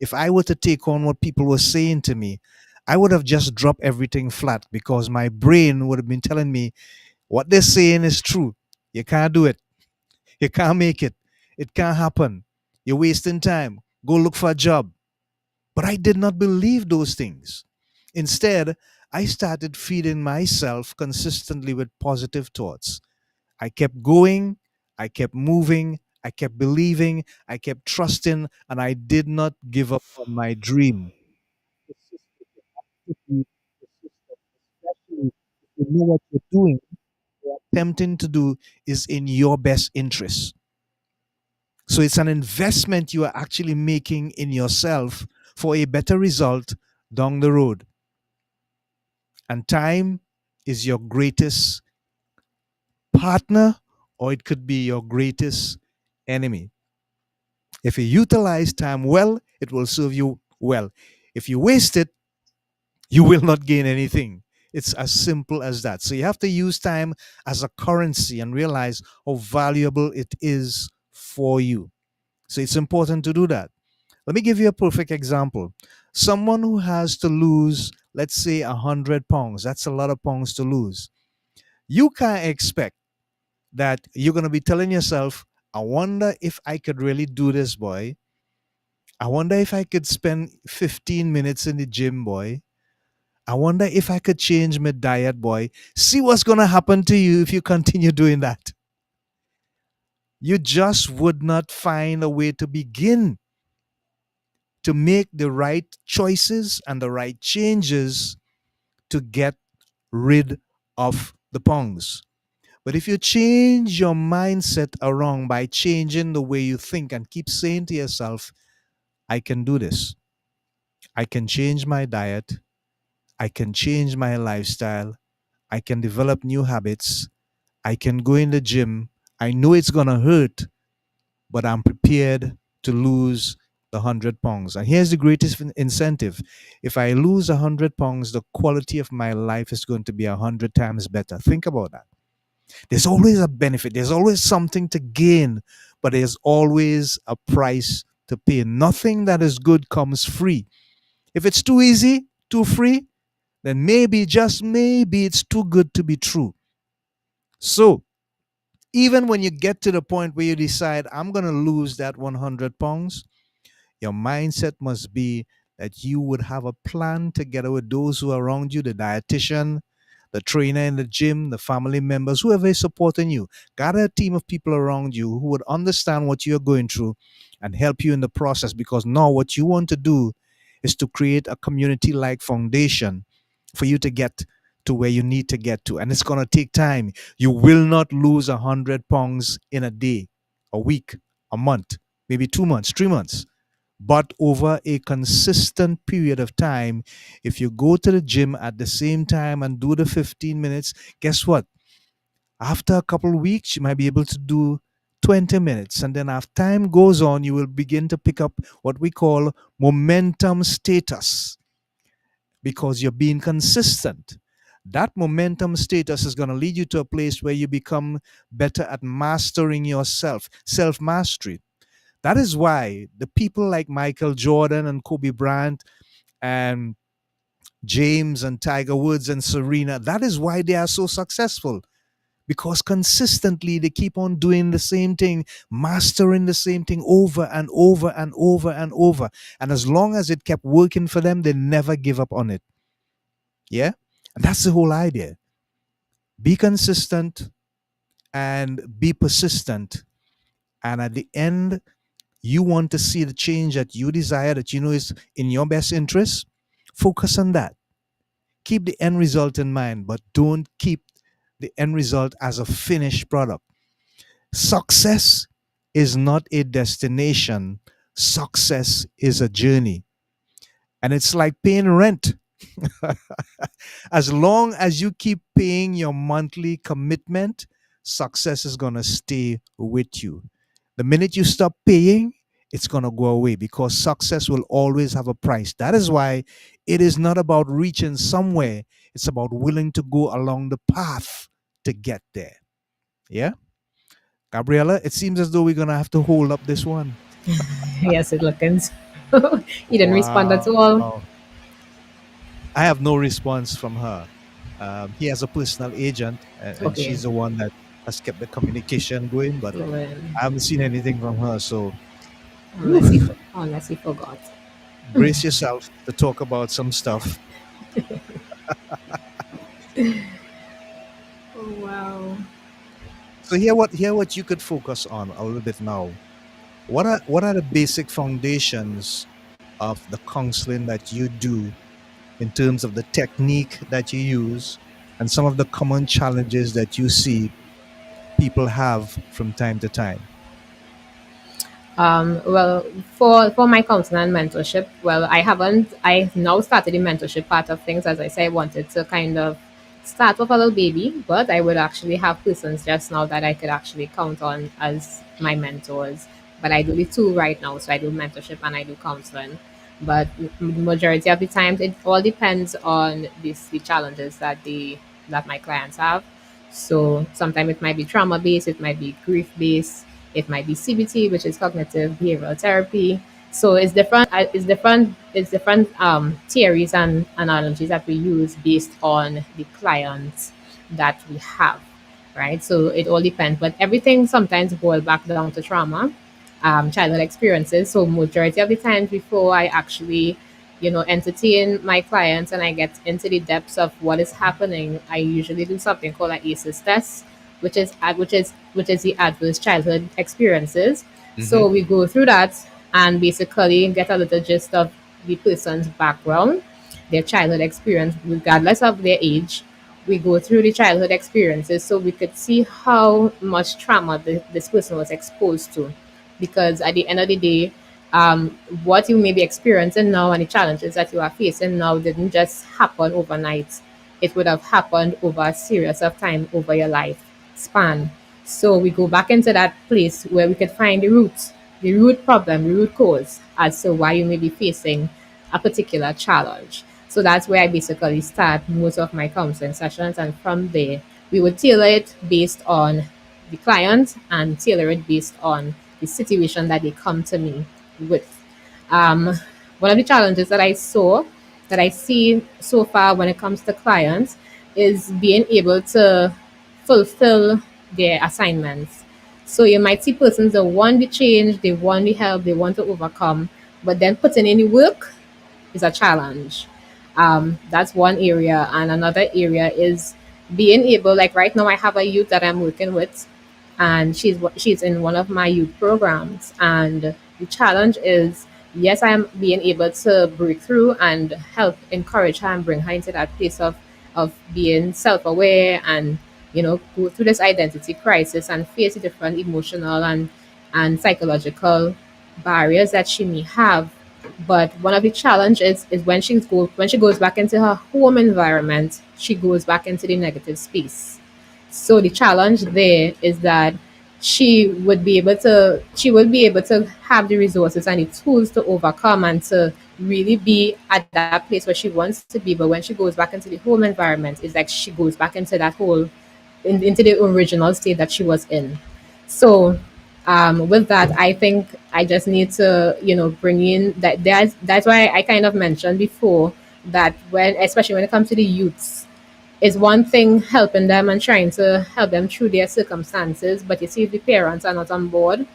Speaker 2: if I were to take on what people were saying to me, I would have just dropped everything flat because my brain would have been telling me what they're saying is true. You can't do it. You can't make it. It can't happen. You're wasting time. Go look for a job. But I did not believe those things. Instead, I started feeding myself consistently with positive thoughts. I kept going, I kept moving, I kept believing, I kept trusting, and I did not give up on my dream. Especially if you know what you're doing, attempting to do is in your best interest. So it's an investment you are actually making in yourself for a better result down the road. And time is your greatest partner, or it could be your greatest enemy. If you utilize time well, it will serve you well. If you waste it, you will not gain anything. It's as simple as that. So you have to use time as a currency and realize how valuable it is for you. So it's important to do that. Let me give you a perfect example. Someone who has to lose, let's say, 100 pounds, that's a lot of pounds to lose. You can't expect that you're going to be telling yourself, I wonder if I could really do this, boy. I wonder if I could spend 15 minutes in the gym, boy. I wonder if I could change my diet, boy. See what's going to happen to you if you continue doing that. You just would not find a way to begin to make the right choices and the right changes to get rid of the pongs. But if you change your mindset around by changing the way you think and keep saying to yourself, I can do this. I can change my diet. I can change my lifestyle. I can develop new habits. I can go in the gym. I know it's going to hurt, but I'm prepared to lose the 100 pounds. And here's the greatest incentive. If I lose 100 pounds, the quality of my life is going to be 100 times better. Think about that. There's always a benefit, there's always something to gain, but there's always a price to pay. Nothing that is good comes free. If it's too easy, too free, then maybe, just maybe, it's too good to be true. So, even when you get to the point where you decide, I'm going to lose that 100 pounds, your mindset must be that you would have a plan together with those who are around you, the dietitian, the trainer in the gym, the family members, whoever is supporting you. Gather a team of people around you who would understand what you're going through and help you in the process, because now what you want to do is to create a community like foundation for you to get to where you need to get to. And it's going to take time. You will not lose 100 pounds in a day, a week, a month, maybe 2 months, 3 months. But over a consistent period of time, if you go to the gym at the same time and do the 15 minutes, guess what? After a couple of weeks, you might be able to do 20 minutes. And then as time goes on, you will begin to pick up what we call momentum status, because you're being consistent. That momentum status is going to lead you to a place where you become better at mastering yourself, self mastery. That is why the people like Michael Jordan and Kobe Bryant and James and Tiger Woods and Serena, that is why they are so successful. Because consistently they keep on doing the same thing, mastering the same thing over and over and over and over. And as long as it kept working for them, they never give up on it. Yeah? And that's the whole idea. Be consistent and be persistent. And at the end, you want to see the change that you desire, that you know is in your best interest, focus on that. Keep the end result in mind, but don't keep the end result as a finished product. Success is not a destination, success is a journey. And it's like paying rent. As long as you keep paying your monthly commitment, success is going to stay with you. The minute you stop paying, it's going to go away because success will always have a price. That is why it is not about reaching somewhere, it's about willing to go along the path to get there. Yeah? Gabriella, it seems as though we're going to have to hold up this one.
Speaker 3: Yes, it lookens. You didn't respond at all.
Speaker 2: Wow. I have no response from her. He has a personal agent, and
Speaker 3: Okay.
Speaker 2: she's the one that has kept the communication going, but
Speaker 3: Well,
Speaker 2: I haven't seen anything from her. So,
Speaker 3: unless he
Speaker 2: oof,
Speaker 3: unless he forgot.
Speaker 2: brace yourself to talk about some stuff.
Speaker 3: Oh wow.
Speaker 2: So here what you could focus on a little bit now. What are the basic foundations of the counseling that you do in terms of the technique that you use and some of the common challenges that you see people have from time to time?
Speaker 3: Well, for my counseling and mentorship, well, I haven't. I now started the mentorship part of things. As I say, I wanted to kind of start with a little baby, but I would actually have persons just now that I could actually count on as my mentors. But I do the two right now, so I do mentorship and I do counseling. But majority of the times, it all depends on the challenges that my clients have. So sometimes it might be trauma based, it might be grief based, it might be CBT, which is cognitive behavioral therapy. So it's different. It's different theories and analogies that we use based on the clients that we have, right? So it all depends, but everything sometimes boil back down to trauma, childhood experiences. So majority of the times before I actually, entertain my clients and I get into the depths of what is happening, I usually do something called an ACEs test, which is the adverse childhood experiences.
Speaker 2: Hmm.
Speaker 3: So we go through that and basically get a little gist of the person's background, their childhood experience, regardless of their age. We go through the childhood experiences so we could see how much trauma this person was exposed to. Because at the end of the day, what you may be experiencing now and the challenges that you are facing now didn't just happen overnight. It would have happened over a series of time over your life span. So we go back into that place where we could find the root problem, the root cause as to why you may be facing a particular challenge. So that's where I basically start most of my counseling sessions. And from there, we would tailor it based on the client and tailor it based on the situation that they come to me with. Um, One of the challenges that I see so far when it comes to clients is being able to fulfill their assignments. So you might see persons that want the change, they want the help, they want to overcome, but then putting in the work is a challenge. That's one area, and another area is being able. Like right now, I have a youth that I'm working with, and she's in one of my youth programs, and the challenge is yes, I am being able to break through and help encourage her and bring her into that place of being self-aware and go through this identity crisis and face the different emotional and psychological barriers that she may have. But one of the challenges is when she goes back into her home environment, she goes back into the negative space. So the challenge there is that she will be able to have the resources and the tools to overcome and to really be at that place where she wants to be. But when she goes back into the home environment, it's like she goes back into that whole into the original state that she was in. So with that, I think I just need to, bring in that. That's why I kind of mentioned before that when, especially when it comes to the youths, is one thing helping them and trying to help them through their circumstances. But you see, if the parents are not on board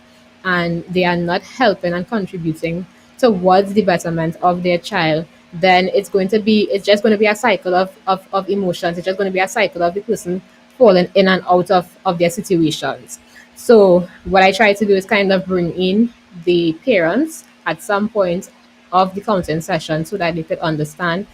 Speaker 3: and they are not helping and contributing towards the betterment of their child, then it's just going to be a cycle of emotions. It's just going to be a cycle of the person falling in and out of their situations. So what I try to do is kind of bring in the parents at some point of the counseling session so that they could understand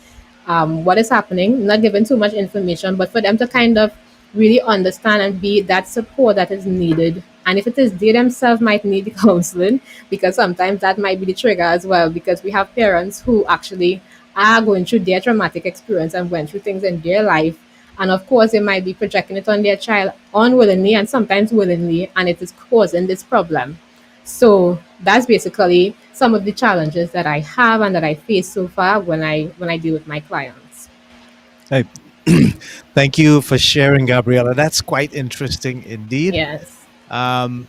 Speaker 3: what is happening, not giving too much information, but for them to kind of really understand and be that support that is needed. And if it is they themselves might need the counseling, because sometimes that might be the trigger as well, because we have parents who actually are going through their traumatic experience and went through things in their life And of course, they might be projecting it on their child unwillingly and sometimes willingly, and it is causing this problem. So that's basically some of the challenges that I have and that I face so far when I deal with my clients.
Speaker 2: Hey, thank you for sharing, Gabriela. That's quite interesting indeed.
Speaker 3: Yes.
Speaker 2: Um,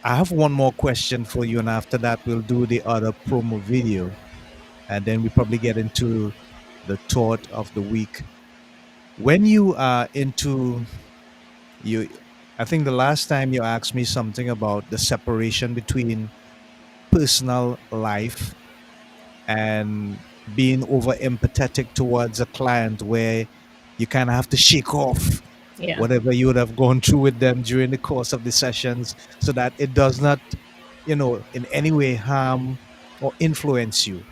Speaker 2: I have one more question for you, and after that, we'll do the other promo video, and then we probably get into the thought of the week. When you are into you, I think the last time you asked me something about the separation between personal life and being over empathetic towards a client, where you kind of have to shake off
Speaker 3: Yeah.
Speaker 2: whatever you would have gone through with them during the course of the sessions so that it does not, in any way harm or influence you.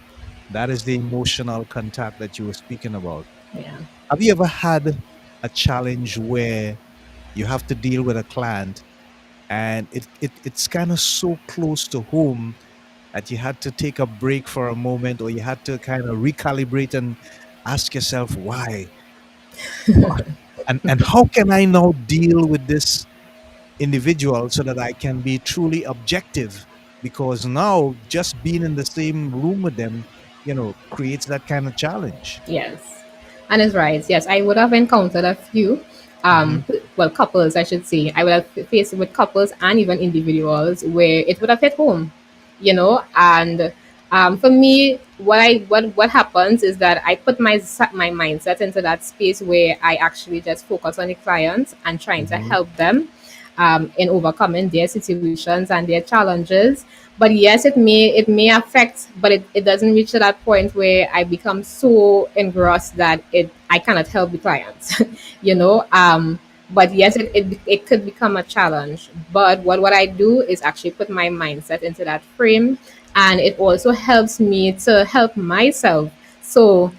Speaker 2: That is the emotional contact that you were speaking about.
Speaker 3: Yeah.
Speaker 2: Have you ever had a challenge where you have to deal with a client and it's kind of so close to home that you had to take a break for a moment, or you had to kind of recalibrate and ask yourself why? And how can I now deal with this individual so that I can be truly objective? Because now just being in the same room with them, creates that kind of challenge.
Speaker 3: Yes, and it's right. Yes, I would have encountered a few,
Speaker 2: Hmm.
Speaker 3: well, couples, I should say. I would have faced with couples and even individuals where it would have hit home, And for me, what happens is that I put my mindset into that space where I actually just focus on the clients and trying to
Speaker 2: Hmm.
Speaker 3: help them in overcoming their situations and their challenges. But yes, it may affect, but it doesn't reach to that point where I become so engrossed that I cannot help the clients, you know. But yes, it could become a challenge. But what I do is actually put my mindset into that frame, and it also helps me to help myself. So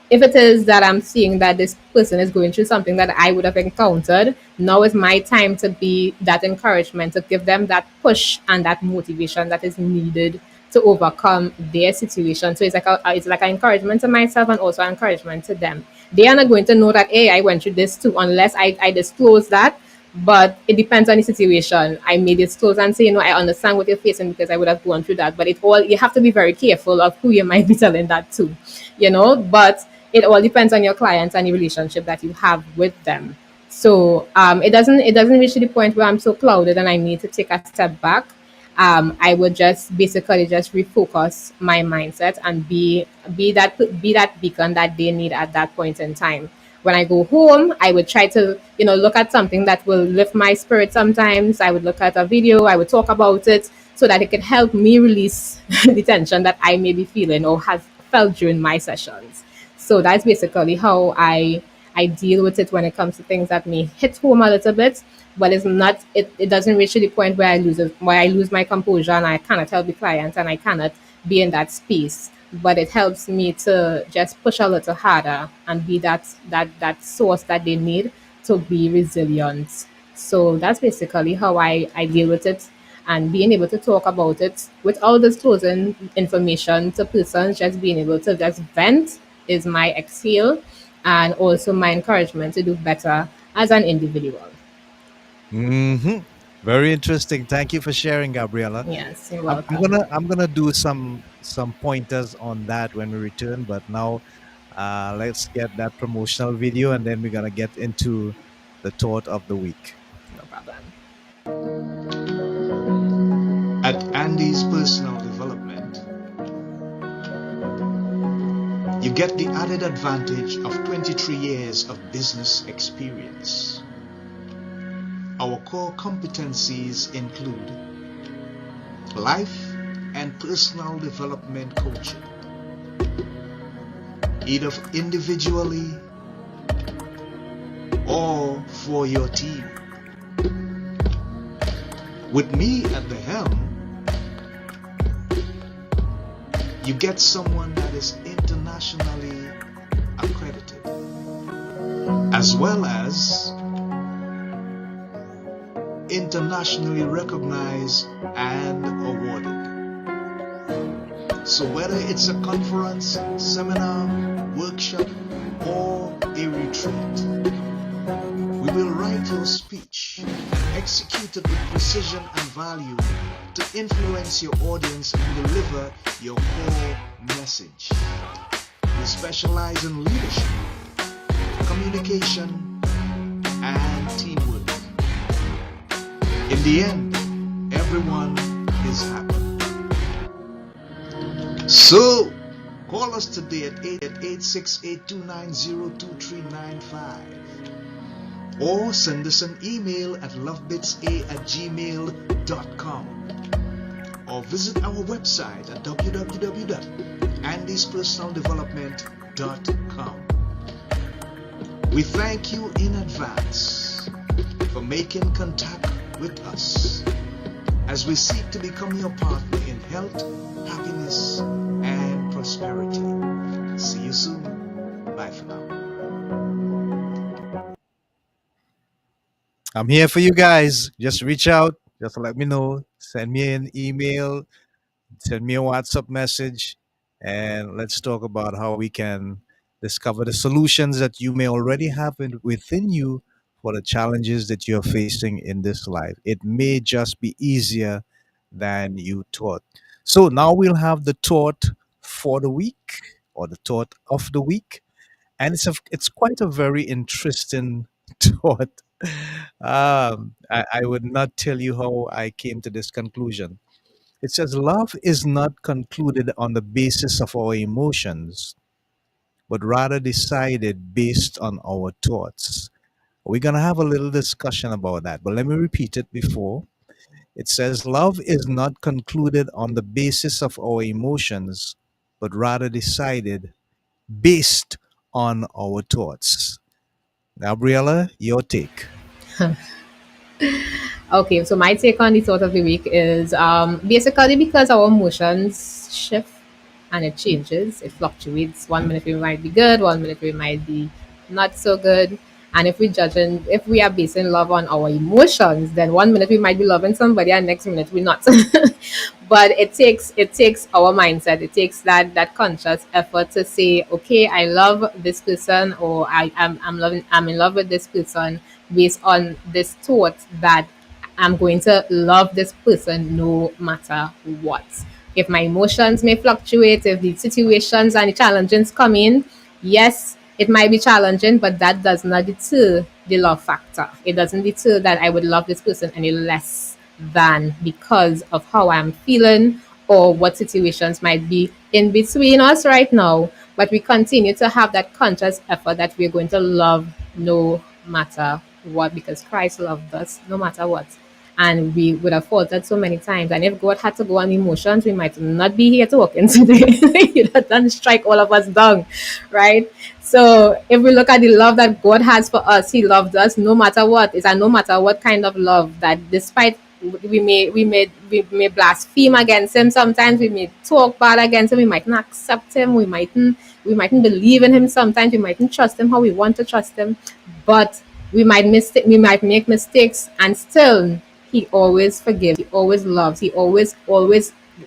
Speaker 3: if it is that I'm seeing that this person is going through something that I would have encountered, now is my time to be that encouragement, to give them that push and that motivation that is needed to overcome their situation. So it's like an encouragement to myself and also an encouragement to them. They are not going to know that, hey, I went through this too, unless I disclose that. But it depends on the situation. I may disclose and say, I understand what you're facing because I would have gone through that. But you have to be very careful of who you might be telling that to. But it all depends on your clients and the relationship that you have with them. So it doesn't reach to the point where I'm so clouded and I need to take a step back. I would just basically just refocus my mindset and be that beacon that they need at that point in time. When I go home, I would try to look at something that will lift my spirit. Sometimes I would look at a video, I would talk about it so that it could help me release the tension that I may be feeling or have felt during my sessions. So that's basically how I deal with it when it comes to things that may hit home a little bit, but it doesn't reach to the point where I lose my composure and I cannot help the client and I cannot be in that space. But it helps me to just push a little harder and be that source that they need to be resilient. So that's basically how I deal with it, and being able to talk about it without disclosing information to persons, just being able to just vent is my exhale and also my encouragement to do better as an individual.
Speaker 2: Hmm. Very interesting. Thank you for sharing, Gabriela.
Speaker 3: Yes, you're
Speaker 2: I'm
Speaker 3: welcome.
Speaker 2: gonna I'm gonna do some pointers on that when we return, but now let's get that promotional video, and then we're gonna get into the thought of the week.
Speaker 3: No problem.
Speaker 2: At Andy's Personal Development, you get the added advantage of 23 years of business experience. Our core competencies include life and personal development coaching, either individually or for your team. With me at the helm, you get someone that is internationally accredited, as well as internationally recognized and awarded. So whether it's a conference, seminar, workshop, or a retreat, We will write your speech, executed with precision and value to influence your audience and deliver your core message. We specialize in leadership, communication, and teamwork. In the end, everyone is happy. So, call us today at 868-290-2395 or send us an email at lovebitsa@gmail.com or visit our website at www.andyspersonaldevelopment.com. We thank you in advance for making contact with us as we seek to become your partner in health, happiness, and prosperity. See you soon. Bye for now. I'm here for you guys. Just reach out. Just let me know. Send me an email. Send me a WhatsApp message. And let's talk about how we can discover the solutions that you may already have within you for the challenges that you're facing in this life. It may just be easier than you thought. So now we'll have the thought for the week or the thought of the week. And it's quite a very interesting thought. I would not tell you how I came to this conclusion. It says, love is not concluded on the basis of our emotions, but rather decided based on our thoughts. We're going to have a little discussion about that, but let me repeat it before. It says, love is not concluded on the basis of our emotions, but rather decided based on our thoughts. Gabriella, your take.
Speaker 3: Okay, so my take on the thought of the week is basically because our emotions shift and it changes, it fluctuates. 1 minute we might be good, 1 minute we might be not so good. And if we are basing love on our emotions, then 1 minute we might be loving somebody and next minute we're not. But it takes our mindset, it takes that conscious effort to say, okay, I love this person, or I'm in love with this person based on this thought that I'm going to love this person no matter what. If my emotions may fluctuate, if the situations and the challenges come in, yes, it might be challenging, but that does not deter the love factor. It doesn't deter that I would love this person any less than because of how I'm feeling or what situations might be in between us right now. But we continue to have that conscious effort that we're going to love no matter what, because Christ loved us no matter what. And we would have faltered so many times. And if God had to go on emotions, we might not be here talking today. He'd have done strike all of us down, right? So if we look at the love that God has for us, He loved us no matter what. It's a no matter what kind of love that despite we may blaspheme against Him sometimes, we may talk bad against Him, we might not accept Him, we mightn't believe in Him sometimes, we mightn't trust Him how we want to trust Him, but we might make mistakes, and still He always forgives, He always loves, He always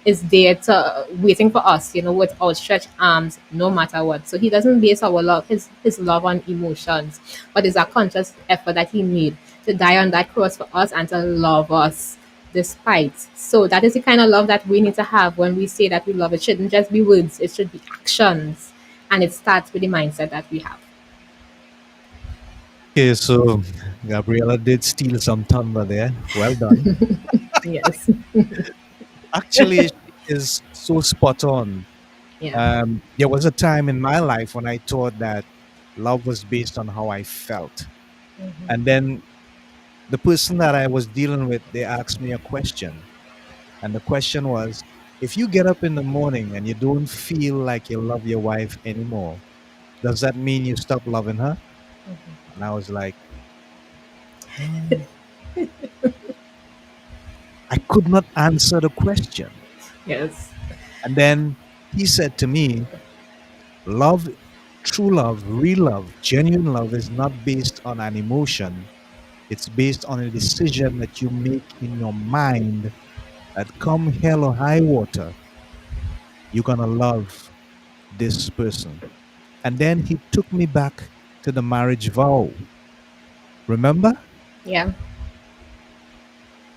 Speaker 3: is there to waiting for us, with outstretched arms, no matter what. So He doesn't base our love, his love on emotions, but it's a conscious effort that He made to die on that cross for us and to love us despite. So that is the kind of love that we need to have when we say that we love. It shouldn't just be words, it should be actions. And it starts with the mindset that we have.
Speaker 2: Okay, so Gabriella did steal some thunder there. Well done.
Speaker 3: Yes.
Speaker 2: Actually, she is so spot on.
Speaker 3: Yeah.
Speaker 2: There was a time in my life when I thought that love was based on how I felt. And then the person that I was dealing with, they asked me a question. And the question was, if you get up in the morning and you don't feel like you love your wife anymore, does that mean you stop loving her? And I was like, I could not answer the question.
Speaker 3: Yes.
Speaker 2: And then he said to me, love, true love, real love, genuine love is not based on an emotion. It's based on a decision that you make in your mind that come hell or high water, you're going to love this person. And then he took me back to the marriage vow. Remember,
Speaker 3: Yeah.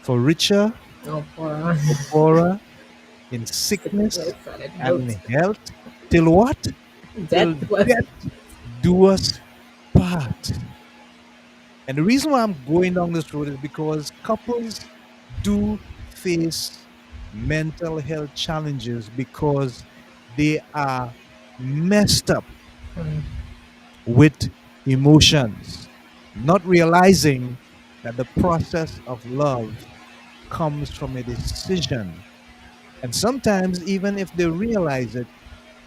Speaker 2: for richer,
Speaker 3: No, for
Speaker 2: for poorer, in sickness
Speaker 3: sickness and in
Speaker 2: and
Speaker 3: health.
Speaker 2: in health, till what?
Speaker 3: Death
Speaker 2: Till
Speaker 3: was.
Speaker 2: death do us part. And the reason why I'm going down this road is because couples do face mental health challenges because they are messed up with emotions, not realizing that the process of love comes from a decision. And sometimes, even if they realize it,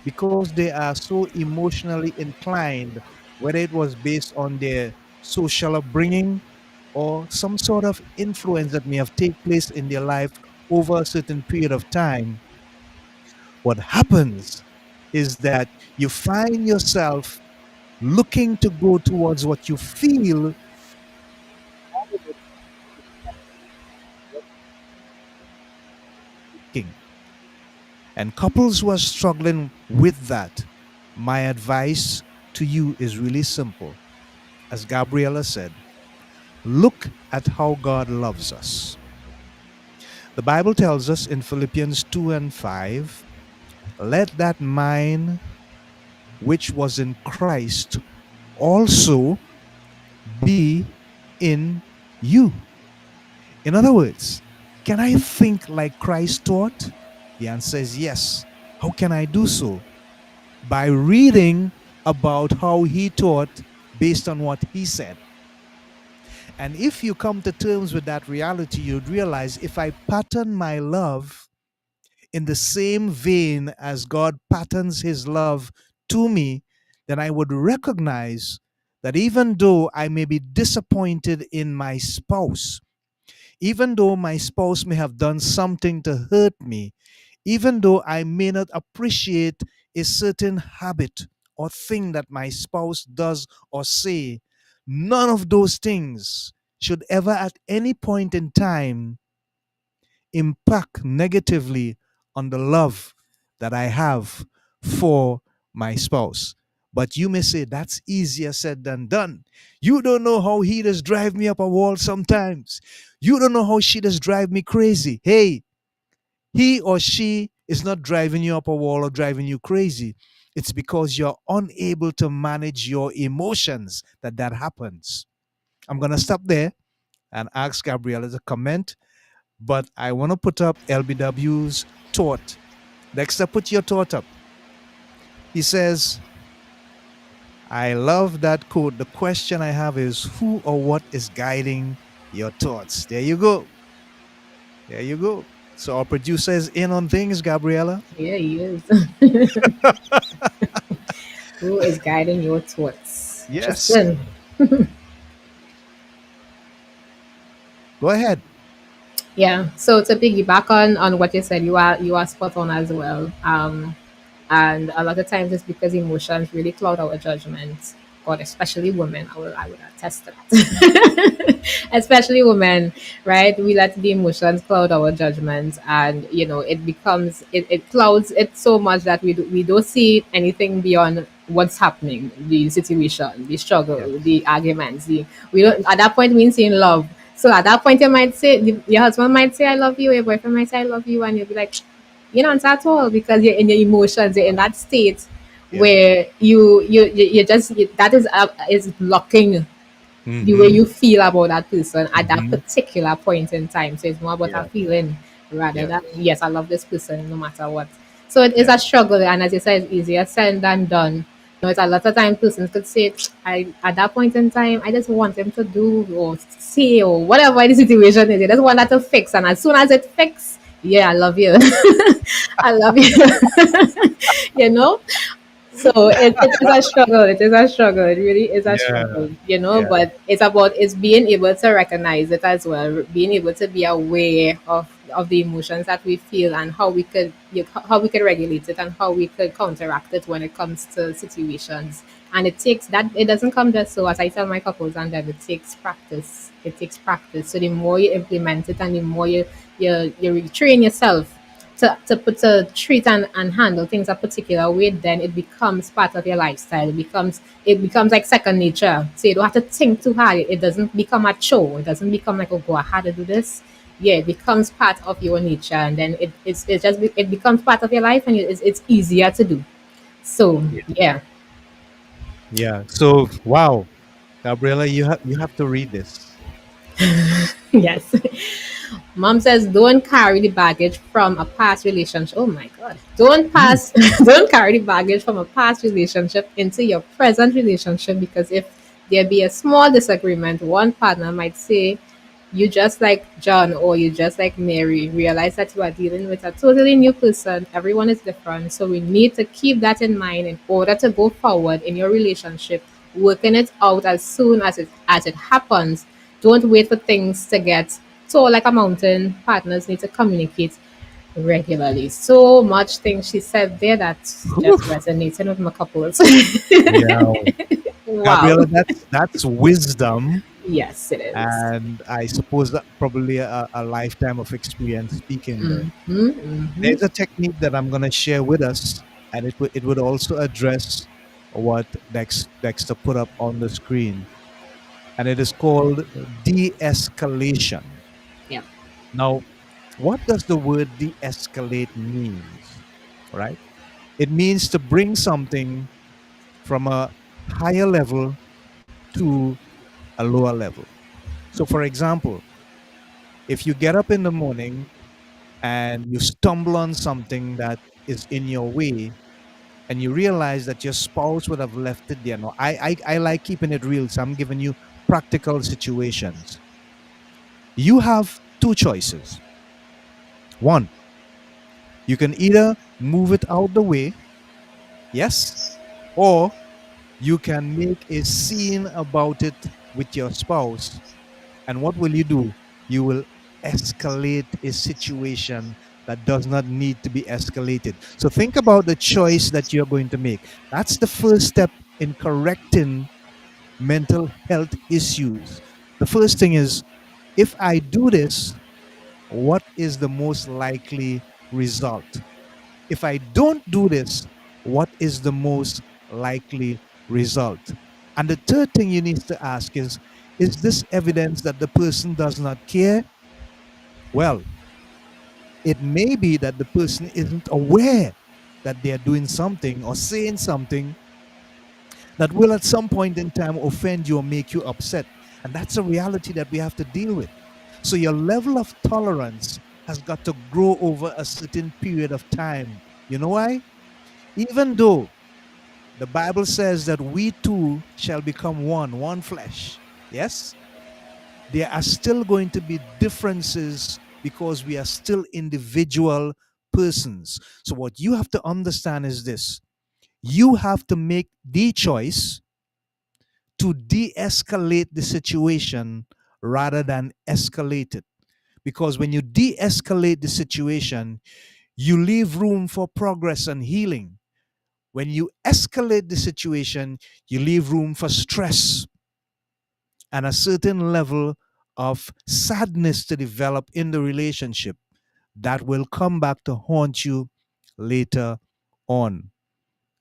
Speaker 2: because they are so emotionally inclined, whether it was based on their social upbringing or some sort of influence that may have taken place in their life over a certain period of time, what happens is that you find yourself looking to go towards what you feel king. And couples who are struggling with that, my advice to you is really simple. As Gabriela said, look at how God loves us. The Bible tells us in Philippians 2 and 5, let that mind which was in Christ also be in you. In other words, can I think like Christ taught? The answer is yes. How can I do so? By reading about how he taught based on what he said. And if you come to terms with that reality, you'd realize if I pattern my love in the same vein as God patterns his love to me, then I would recognize that even though I may be disappointed in my spouse, even though my spouse may have done something to hurt me, even though I may not appreciate a certain habit or thing that my spouse does or say, none of those things should ever at any point in time impact negatively on the love that I have for my spouse. But you may say that's easier said than done. You don't know how he does drive me up a wall sometimes. You don't know how she does drive me crazy. Hey, he or she is not driving you up a wall or driving you crazy. It's because you're unable to manage your emotions that happens. I'm going to stop there and ask Gabriella to comment, but I want to put up LBW's thought. Dexter, put your thought up. He says, I love that quote. The question I have is who or what is guiding your thoughts? There you go. There you go. So our producer is in on things, Gabriella.
Speaker 3: Yeah, he is. Who is guiding your thoughts?
Speaker 2: Yes.
Speaker 3: Tristan.
Speaker 2: Go ahead.
Speaker 3: Yeah. So to piggyback on what you said, you are spot on as well. And a lot of times it's because emotions really cloud our judgment. God, especially women, I would attest to that. Especially women, right? We let the emotions cloud our judgment, and it becomes it clouds it so much that we don't see anything beyond what's happening, the situation, the struggle,
Speaker 2: Yes.
Speaker 3: the arguments. We don't at that point we ain't seeing love. So at that point, you might say your husband might say I love you, your boyfriend might say I love you, and you'll be like, you don't at all because you're in your emotions, you're in that state
Speaker 2: Yeah.
Speaker 3: where you just that is blocking the way
Speaker 2: Mm-hmm.
Speaker 3: you feel about that person at that
Speaker 2: Mm-hmm.
Speaker 3: particular point in time. So it's more about a
Speaker 2: Yeah.
Speaker 3: feeling rather
Speaker 2: Yeah.
Speaker 3: than yes, I love this person no matter what. So it is
Speaker 2: Yeah.
Speaker 3: a struggle, and as you said, it's easier said than done. It's a lot of time persons could say, I at that point in time, I just want him to do or say or whatever the situation is. I just want that to fix, and as soon as it fix, yeah, I love you. I love you. you know so it is a struggle. It is a struggle. It really is a
Speaker 2: Yeah.
Speaker 3: struggle,
Speaker 2: Yeah.
Speaker 3: but it's being able to recognize it as well, being able to be aware of the emotions that we feel and how we could regulate it and how we could counteract it when it comes to situations. And it doesn't come just so, as I tell my couples and them, it takes practice. It takes practice. So the more you implement it and the more you train yourself to treat and handle things a particular way, then it becomes part of your lifestyle. It becomes like second nature. So you don't have to think too hard. It doesn't become a chore. It doesn't become like, oh, go, I had to do this. Yeah, it becomes part of your nature, and then it becomes part of your life, and it's easier to do. So
Speaker 2: Yeah.
Speaker 3: yeah.
Speaker 2: Yeah. So wow, Gabriela, you have to read this.
Speaker 3: Yes. Mom says, don't carry the baggage from a past relationship. Oh my God. Don't
Speaker 2: Mm.
Speaker 3: pass, don't carry the baggage from a past relationship into your present relationship, because if there be a small disagreement, one partner might say, you just like John or you just like Mary. Realize that you are dealing with a totally new person. Everyone is different. So we need to keep that in mind in order to go forward in your relationship, working it out as soon as it happens. Don't wait for things to get tall like a mountain. Partners need to communicate regularly. So much things she said there that's just
Speaker 2: Whew.
Speaker 3: resonating with my couples.
Speaker 2: Yeah,
Speaker 3: Wow.
Speaker 2: Gabriela, that's wisdom,
Speaker 3: Yes, it is.
Speaker 2: and I suppose that probably a lifetime of experience speaking there.
Speaker 3: Mm-hmm.
Speaker 2: There's a technique that I'm going to share with us, and it would also address what Dexter put up on the screen, and it is called de-escalation.
Speaker 3: Yeah.
Speaker 2: Now, what does the word de-escalate means? Right? It means to bring something from a higher level to a lower level. So, for example, if you get up in the morning and you stumble on something that is in your way, and you realize that your spouse would have left it there. No, I like keeping it real, so I'm giving you practical situations. You have two choices. One, you can either move it out the way, yes, or you can make a scene about it with your spouse. And what will you do? You will escalate a situation that does not need to be escalated. So think about the choice that you're going to make. That's the first step in correcting mental health issues. The first thing is, if I do this, what is the most likely result? If I don't do this, what is the most likely result? And the third thing you need to ask is this evidence that the person does not care? Well, it may be that the person isn't aware that they're doing something or saying something that will at some point in time offend you or make you upset. And that's a reality that we have to deal with. So your level of tolerance has got to grow over a certain period of time. You know why? Even though the Bible says that we two shall become one flesh, yes, there are still going to be differences because we are still individual persons. So, what you have to understand is this: you have to make the choice to de escalate the situation rather than escalate it. Because when you de escalate the situation, you leave room for progress and healing. When you escalate the situation, you leave room for stress and a certain level of sadness to develop in the relationship that will come back to haunt you later on.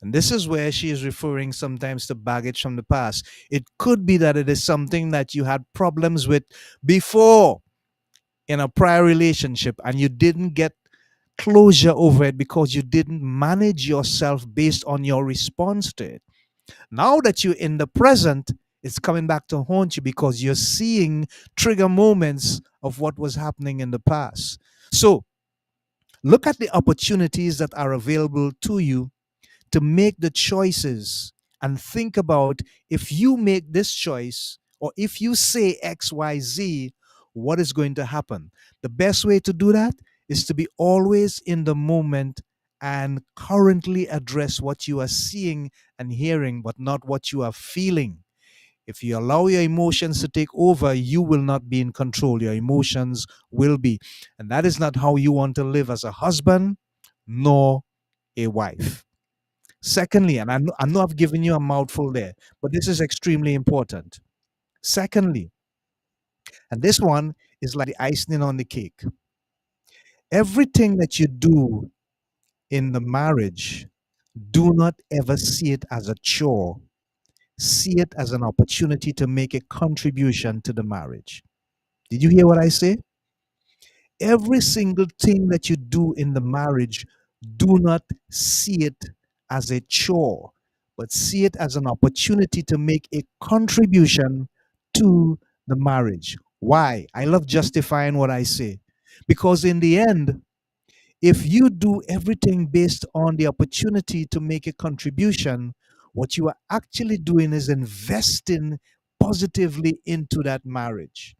Speaker 2: And this is where she is referring sometimes to baggage from the past. It could be that it is something that you had problems with before in a prior relationship and you didn't get closure over it because you didn't manage yourself based on your response to it. Now that you're in the present, it's coming back to haunt you because you're seeing trigger moments of what was happening in the past. So look at the opportunities that are available to you to make the choices and think about, if you make this choice or if you say XYZ, what is going to happen? The best way to do that is to be always in the moment and currently address what you are seeing and hearing, but not what you are feeling. If you allow your emotions to take over, you will not be in control. Your emotions will be. And that is not how you want to live as a husband nor a wife. Secondly, and I know I've given you a mouthful there, but this is extremely important. Secondly, and this one is like the icing on the cake. Everything that you do in the marriage, do not ever see it as a chore. See it as an opportunity to make a contribution to the marriage. Did you hear what I say? Every single thing that you do in the marriage, do not see it as a chore, but see it as an opportunity to make a contribution to the marriage. Why? I love justifying what I say. Because in the end, if you do everything based on the opportunity to make a contribution, what you are actually doing is investing positively into that marriage.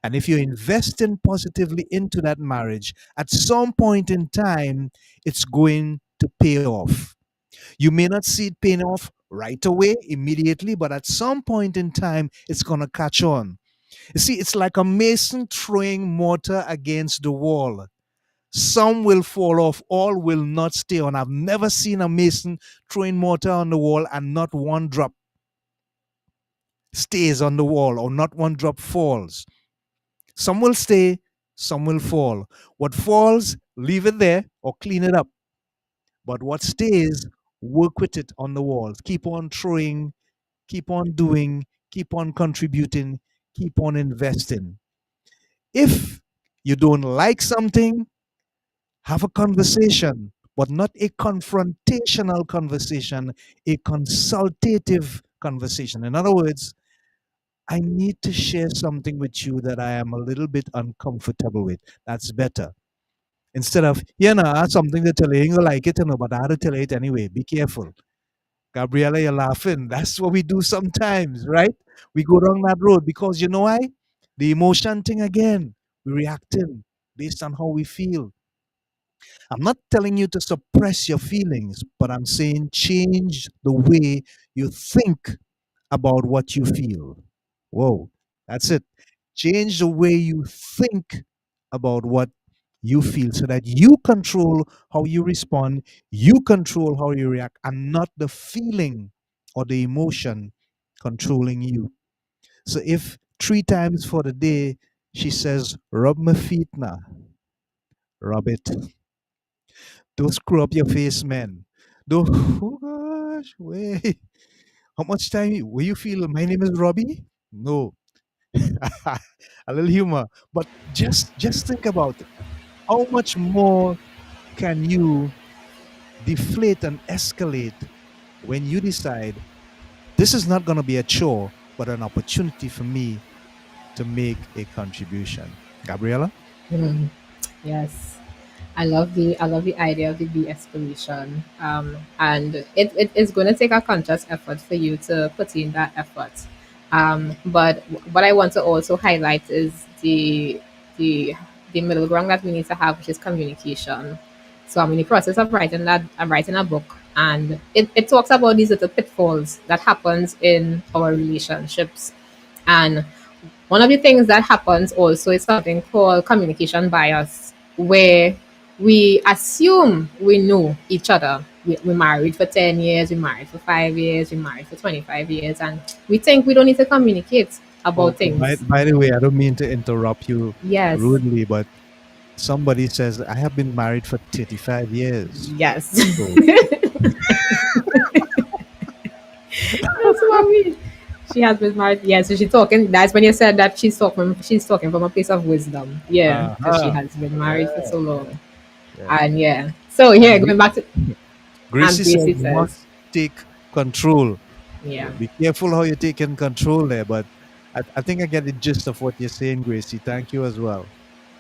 Speaker 2: And if you're investing positively into that marriage, at some point in time, it's going to pay off. You may not see it paying off right away, immediately, but at some point in time, it's going to catch on. You see, it's like a mason throwing mortar against the wall. Some will fall off, all will not stay on. I've never seen a mason throwing mortar on the wall and not one drop stays on the wall or not one drop falls. Some will stay, some will fall. What falls, leave it there or clean it up. But what stays, work with it on the walls. Keep on throwing, keep on doing, keep on contributing, keep on investing. If you don't like something, have a conversation, but not a confrontational conversation, a consultative conversation. In other words, I need to share something with you that I am a little bit uncomfortable with. That's better. Instead of, yeah, no, I have something to tell you, you ain't gonna like it, you know, but I had to tell you it anyway. Be careful. Gabriella, you're laughing. That's what we do sometimes, right? We go down that road because you know why? The emotion thing again. We reacting based on how we feel. I'm not telling you to suppress your feelings, but I'm saying change the way you think about what you feel. Whoa, that's it. Change the way you think about what you feel so that you control how you respond, you control how you react, and not the feeling or the emotion controlling you. So if 3 times for the day she says, rub my feet now, rub it. Don't screw up your face, man. Don't, oh gosh, wait. How much time will you feel? My name is Robbie? No. A little humor. But just think about it. How much more can you deflate and escalate when you decide this is not going to be a chore, but an opportunity for me to make a contribution? Gabriella?
Speaker 3: Yes. I love the idea of the de-escalation. And it is going to take a conscious effort for you to put in that effort. But what I want to also highlight is the the middle ground that we need to have, which is communication. So I'm in the process of writing that. I'm writing a book, and it talks about these little pitfalls that happens in our relationships. And one of the things that happens also is something called communication bias, where we assume we know each other. We married for 10 years, we married for 5 years, we married for 25 years, and we think we don't need to communicate
Speaker 2: Oh,
Speaker 3: about things.
Speaker 2: by the way, I don't mean to interrupt you
Speaker 3: Yes,
Speaker 2: rudely, but somebody says, I have been married for 35 years.
Speaker 3: yes.
Speaker 2: So,
Speaker 3: That's what we. She has been married. Yeah, so she's talking. That's when you said that she's talking from a place of wisdom. Yeah, because she
Speaker 2: uh-huh.
Speaker 3: has been married for
Speaker 2: Yeah,
Speaker 3: so long.
Speaker 2: yeah.
Speaker 3: And yeah. So
Speaker 2: And
Speaker 3: yeah, going back to and
Speaker 2: Gracie says
Speaker 3: Gracie
Speaker 2: you
Speaker 3: says,
Speaker 2: must take control.
Speaker 3: yeah.
Speaker 2: Be careful how you're taking control there, but I think I get the gist of what you're saying, Gracie. Thank you as well.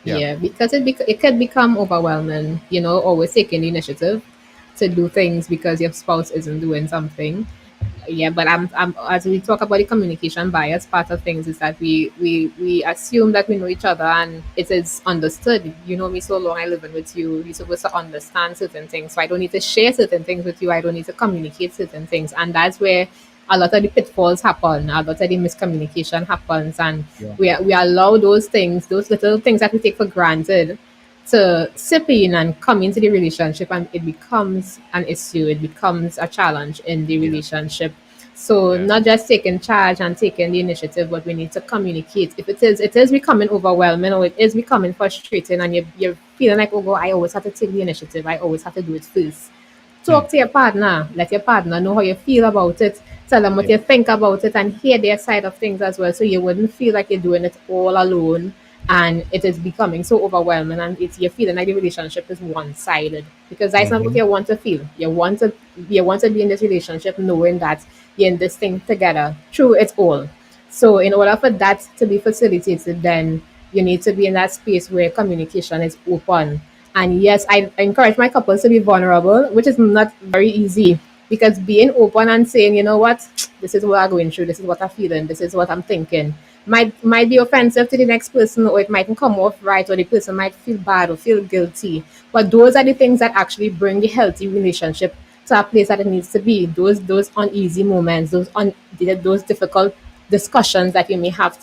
Speaker 2: Yeah.
Speaker 3: Yeah, because it can become overwhelming, always taking the initiative to do things because your spouse isn't doing something. Yeah, but I'm as we talk about the communication bias, part of things is that we assume that we know each other and it is understood. You know me so long, I living with you. You're supposed to understand certain things, so I don't need to share certain things with you. I don't need to communicate certain things, and that's where a lot of the pitfalls happen. A lot of the miscommunication happens, and
Speaker 2: Yeah.
Speaker 3: we allow those things, those little things that we take for granted, to sip in and come into the relationship, and it becomes an issue, it becomes a challenge in the
Speaker 2: Yeah.
Speaker 3: relationship. So
Speaker 2: Yeah.
Speaker 3: not just taking charge and taking the initiative, but we need to communicate. If it is becoming overwhelming or it is becoming frustrating, and you're feeling like, oh God, I always have to take the initiative. I always have to do it first.
Speaker 2: Hmm.
Speaker 3: Talk to your partner. Let your partner know how you feel about it. Tell them what
Speaker 2: Yeah.
Speaker 3: you think about it and hear their side of things as well. So you wouldn't feel like you're doing it all alone and it is becoming so overwhelming and you're feeling like the relationship is one sided. Because that's not what
Speaker 2: Hmm.
Speaker 3: you want to feel. You want to be in this relationship knowing that you're in this thing together through it all. So in order for that to be facilitated, then you need to be in that space where communication is open. And yes, I encourage my couples to be vulnerable, which is not very easy because being open and saying, you know what, this is what I'm going through, this is what I'm feeling, this is what I'm thinking, might be offensive to the next person, or it mightn't come off right, or the person might feel bad or feel guilty. But those are the things that actually bring the healthy relationship to a place that it needs to be. Those uneasy moments, those difficult discussions that you may have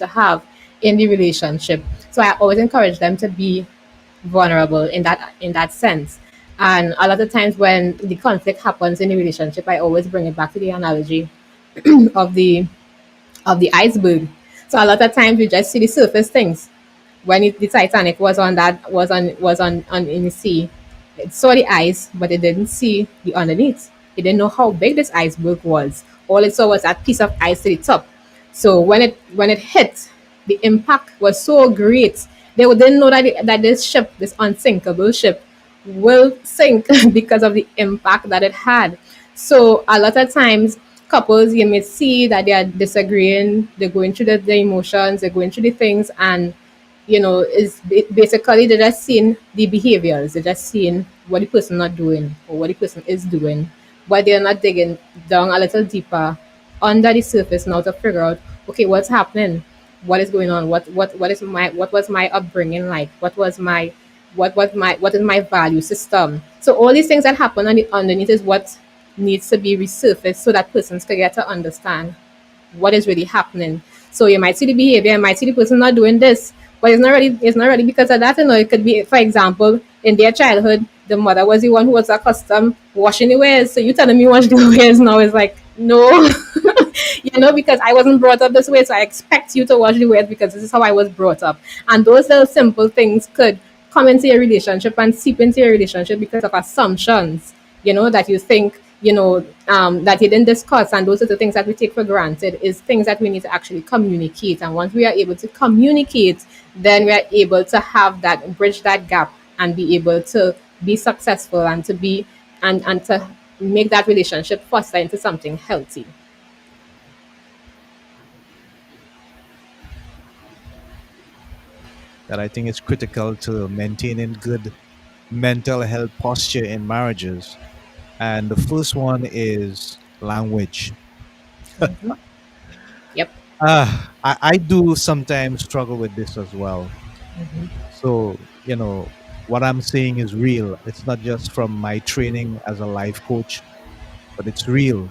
Speaker 3: in the relationship. So I always encourage them to be vulnerable in that sense. And a lot of times when the conflict happens in the relationship, I always bring it back to the analogy of the iceberg. So a lot of times we just see the surface things. When the Titanic was on in the sea, it saw the ice, but it didn't see the underneath. It didn't know how big this iceberg was. All it saw was that piece of ice to the top. So when it hit, the impact was so great. Didn't know that this ship, this unsinkable ship, will sink because of the impact that it had. So a lot of times, couples, you may see that they are disagreeing, they're going through the emotions, they're going through the things, and basically they're just seeing the behaviors, they're just seeing what the person not doing or what the person is doing, but they're not digging down a little deeper under the surface now to figure out, okay, what's happening, what is going on, what was my upbringing like, what is my value system. So all these things that happen underneath is what needs to be resurfaced so that persons can get to understand what is really happening. So you might see the behavior, you might see the person not doing this, but it's not really because of that. It could be, for example, in their childhood, the mother was the one who was accustomed washing the wares. So you telling me wash the wares now is like, no. Because I wasn't brought up this way, so I expect you to wash the wares because this is how I was brought up. And those little simple things could come into your relationship and seep into your relationship because of assumptions, that you think, that you didn't discuss. And those are the things that we take for granted, is things that we need to actually communicate. And once we are able to communicate, then we are able to have that, bridge that gap, and be able to be successful and to be, and to make that relationship foster into something healthy.
Speaker 2: That I think is critical to maintaining good mental health posture in marriages. And the first one is language.
Speaker 3: Yep.
Speaker 2: I do sometimes struggle with this as well. So, what I'm saying is real. It's not just from my training as a life coach, but it's real.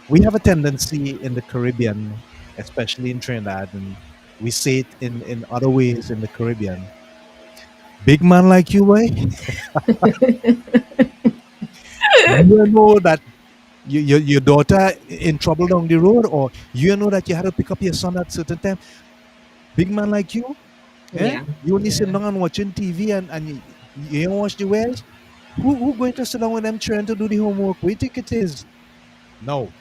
Speaker 2: We have a tendency in the Caribbean, especially in Trinidad, and we say it in other ways in the Caribbean. Big man like you, eh? You know that your daughter in trouble down the road, or you know that you had to pick up your son at certain time. Big man like you, eh?
Speaker 3: Yeah.
Speaker 2: You only sit
Speaker 3: Yeah.
Speaker 2: down and watching TV, and you don't watch the wares. Who going to sit down with them trying to do the homework? We think it is. No.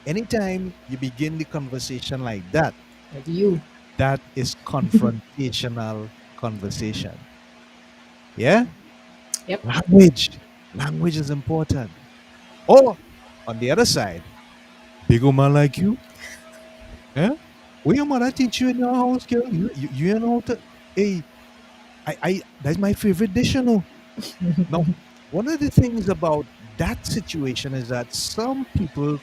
Speaker 2: Anytime you begin the conversation like that,
Speaker 3: With you.
Speaker 2: that is confrontational conversation. Yeah?
Speaker 3: Yep.
Speaker 2: Language. Language is important. Or on the other side, big old man like you, yeah? What your mother teach you in your house, girl? You know how to, hey, that's my favorite dish, you know. Now, one of the things about that situation is that some people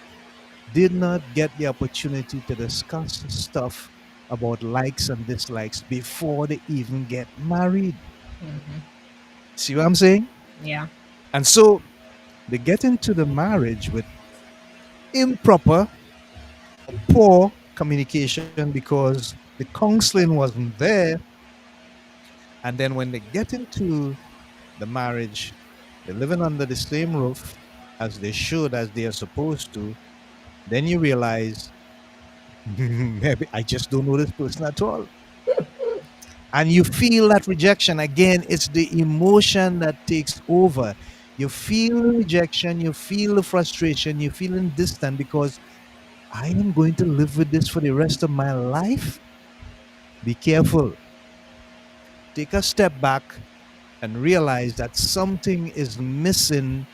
Speaker 2: did not get the opportunity to discuss stuff about likes and dislikes before they even get married. See what I'm saying?
Speaker 3: Yeah.
Speaker 2: And so they get into the marriage with improper, poor communication because the counseling wasn't there. And then when they get into the marriage, they're living under the same roof as they should, as they are supposed to. Then you realize maybe I just don't know this person at all. And you feel that rejection again. It's the emotion that takes over. You feel rejection, you feel the frustration, you're feeling distant because I am going to live with this for the rest of my life. Be careful. Take a step back and realize that something is missing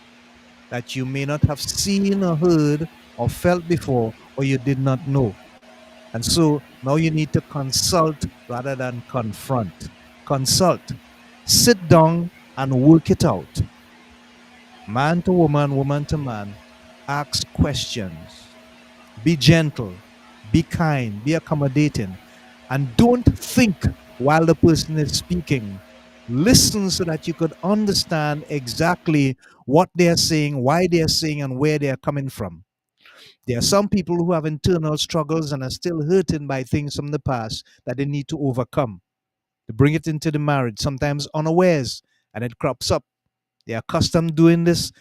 Speaker 2: that you may not have seen or heard or felt before, or you did not know. And so now you need to consult rather than confront. Consult. Sit down and work it out. Man to woman, woman to man. Ask questions. Be gentle. Be kind. Be accommodating. And don't think while the person is speaking. Listen so that you could understand exactly what they are saying, why they are saying, and where they are coming from. There are some people who have internal struggles and are still hurting by things from the past that they need to overcome. They bring it into the marriage, sometimes unawares, and it crops up. They're accustomed doing this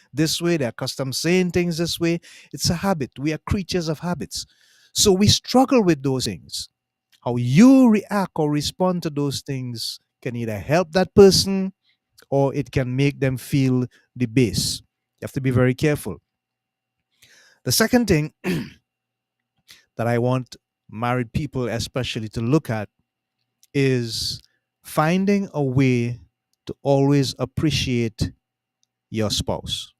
Speaker 2: way, they're accustomed saying things this way. It's a habit. We are creatures of habits. So we struggle with those things. How you react or respond to those things can either help that person or it can make them feel the base. You have to be very careful. The second thing that I want married people especially to look at is finding a way to always appreciate your spouse.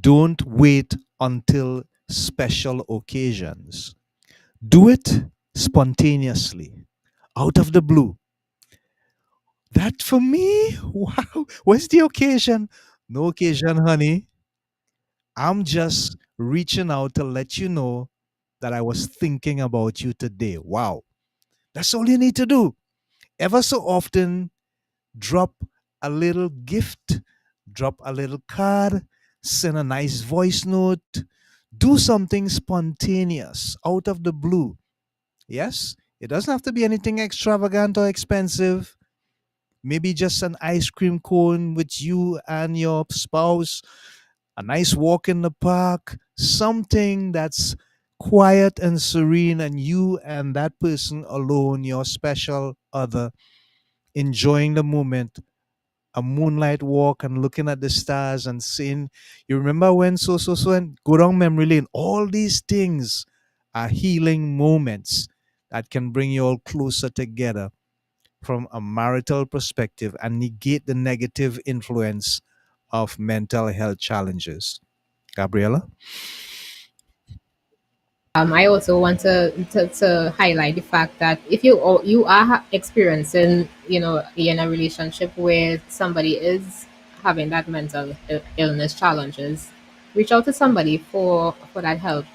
Speaker 2: Don't wait until special occasions. Do it spontaneously, out of the blue. That for me, wow, what's the occasion? No occasion, honey. I'm just reaching out to let you know that I was thinking about you today. Wow. That's all you need to do. Ever so often, drop a little gift, drop a little card, send a nice voice note, do something spontaneous out of the blue. Yes, it doesn't have to be anything extravagant or expensive. Maybe just an ice cream cone with you and your spouse, a nice walk in the park, something that's quiet and serene, and you and that person alone, your special other, enjoying the moment, a moonlight walk and looking at the stars and saying, you remember when so, and go down memory lane. All these things are healing moments that can bring you all closer together from a marital perspective and negate the negative influence of mental health challenges. Gabriella?
Speaker 3: I also want to highlight the fact that if you are experiencing, in a relationship where somebody is having that mental illness challenges, reach out to somebody for that help,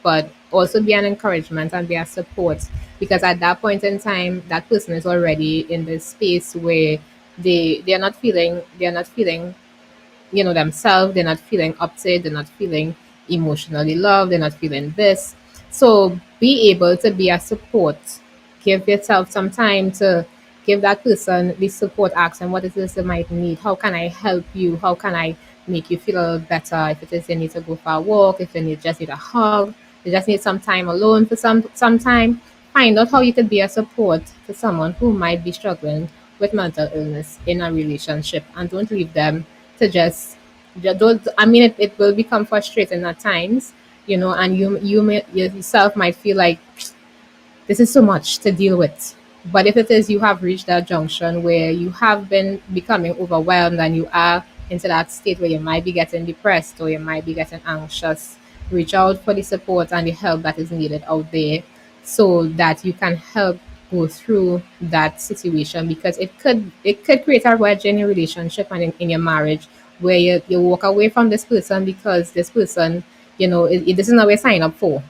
Speaker 3: but also be an encouragement and be a support, because at that point in time, that person is already in this space where they're not feeling themselves. They're not feeling upset. They're not feeling emotionally loved. They're not feeling this. So be able to be a support. Give yourself some time to give that person the support. Ask them what it is they might need. How can I help you? How can I make you feel a little better? If it is you need to go for a walk, if just need a hug, you just need some time alone for some time. Find out how you could be a support to someone who might be struggling with mental illness in a relationship, and don't leave them to don't. I mean, it will become frustrating at times, and yourself might feel like this is so much to deal with. But if it is you have reached that junction where you have been becoming overwhelmed and you are into that state where you might be getting depressed or you might be getting anxious, reach out for the support and the help that is needed out there so that you can help go through that situation, because it could create a wedge in your relationship and in your marriage where you walk away from this person because this person, this is not what you sign up for.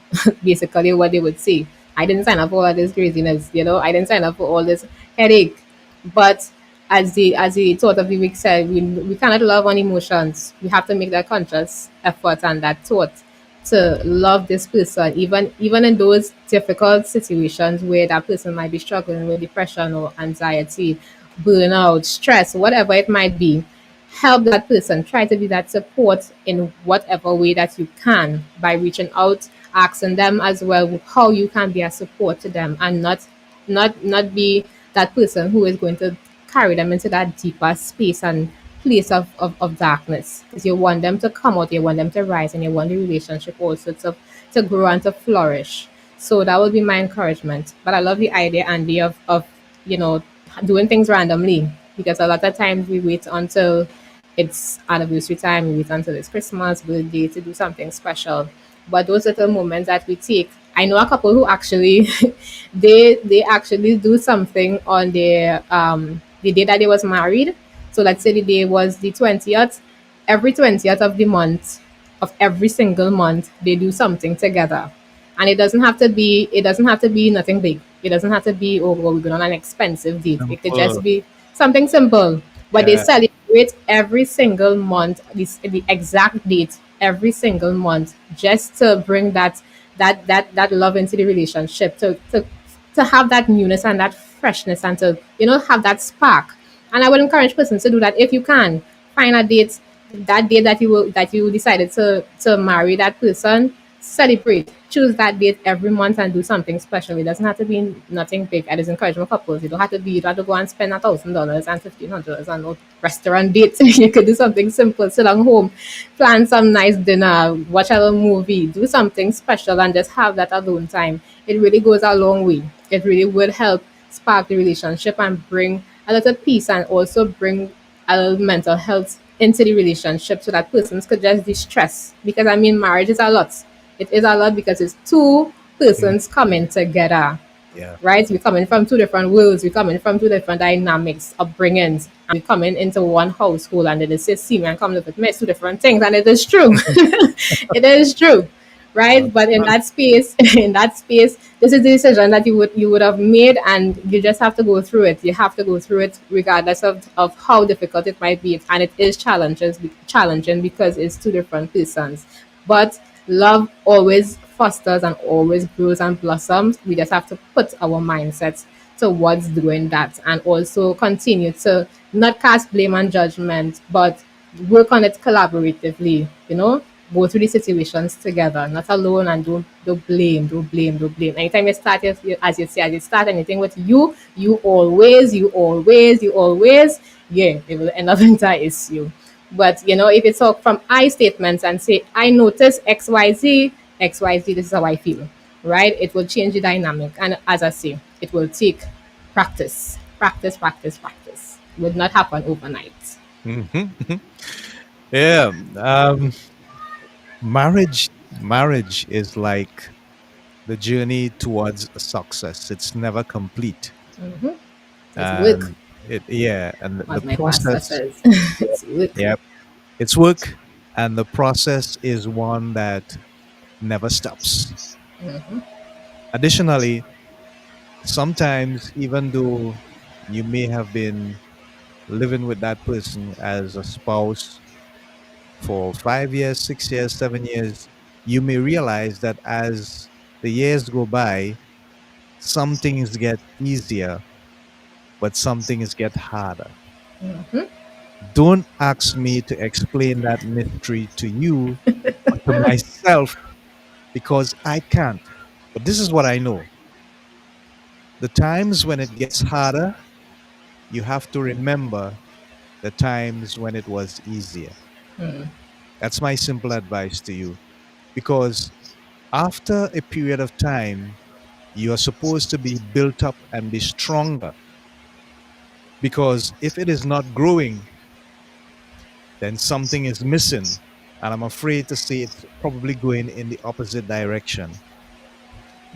Speaker 3: Basically what they would say. I didn't sign up for all this craziness, I didn't sign up for all this headache. But as the thought of the week said, we cannot love on emotions. We have to make that conscious effort and that thought to love this person, even in those difficult situations where that person might be struggling with depression or anxiety, burnout, stress, whatever it might be. help that person, try to be that support in whatever way that you can by reaching out, asking them as well how you can be a support to them, and not be that person who is going to carry them into that deeper space and place of darkness. Because you want them to come out, you want them to rise, and you want the relationship also to grow and to flourish. So that would be my encouragement. But I love the idea, Andy, of you know, doing things randomly, because a lot of times we wait until it's anniversary time, we wait until it's Christmas, birthday to do something special. But those little moments that we take, I know a couple who actually they actually do something on their the day that they was married. So let's say the day was the 20th. Every 20th of the month, of every single month, they do something together. And it doesn't have to be nothing big. It doesn't have to be, oh well, we're going on an expensive date. It could just
Speaker 2: Simple.
Speaker 3: be something simple. But they
Speaker 2: Yeah.
Speaker 3: celebrate every single month, the exact date every single month, just to bring that love into the relationship, to have that newness and that freshness, and to have that spark. And I would encourage persons to do that if you can. Find a date, that date that you decided to marry that person. Celebrate. Choose that date every month and do something special. It doesn't have to be nothing big. I just encourage my couples. You don't have to go and spend $1,000 and $1,500 on a restaurant date. You could do something simple. Sit down home, plan some nice dinner, watch a little movie, do something special, and just have that alone time. It really goes a long way. It really will help spark the relationship and bring a little peace, and also bring a little mental health into the relationship, so that persons could just de-stress. Because I mean, marriage is a lot. It is a lot because it's two
Speaker 2: Mm.
Speaker 3: persons coming together,
Speaker 2: Yeah.
Speaker 3: right? We're coming from two different worlds, we're coming from two different dynamics, upbringings, and we're coming into one household, and then they say, see, man, come live with me, it's two different things, and it is true. It is true, right? But in that space, in that space, this is the decision that you would have made, and you just have to go through it. You have to go through it regardless of how difficult it might be, and it is challenging because it's two different persons. But love always fosters and always grows and blossoms. We just have to put our mindsets towards doing that, and also continue to not cast blame and judgment, but work on it collaboratively. Go through the situations together, not alone, and don't blame. Anytime you start, as you start anything with you always, yeah, it will end up into an issue. But if you talk from I statements and say, I notice XYZ, this is how I feel, right? It will change the dynamic. And as I say, it will take practice. Practice, practice, practice. It would not happen overnight.
Speaker 2: Mhm. Yeah. Marriage is like the journey towards success. It's never complete.
Speaker 3: It's work,
Speaker 2: And the
Speaker 3: as my pastor
Speaker 2: process,
Speaker 3: says. It's work.
Speaker 2: yeah, it's work, and the process is one that never stops. Additionally, sometimes even though you may have been living with that person as a spouse for 5 years, 6 years, 7 years, you may realize that as the years go by, some things get easier, but some things get harder. Don't ask me to explain that mystery to you or to myself, because I can't. But this is what I know: the times when it gets harder, you have to remember the times when it was easier. That's my simple advice to you. Because after a period of time, you are supposed to be built up and be stronger. Because if it is not growing, then something is missing. And I'm afraid to say it's probably going in the opposite direction.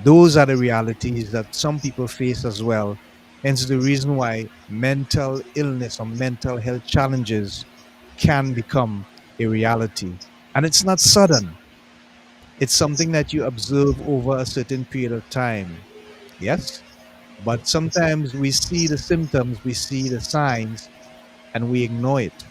Speaker 2: Those are the realities that some people face as well. Hence the reason why mental illness or mental health challenges can become a reality. And it's not sudden, it's something that you observe over a certain period of time. Yes? But sometimes we see the symptoms, we see the signs, and we ignore it.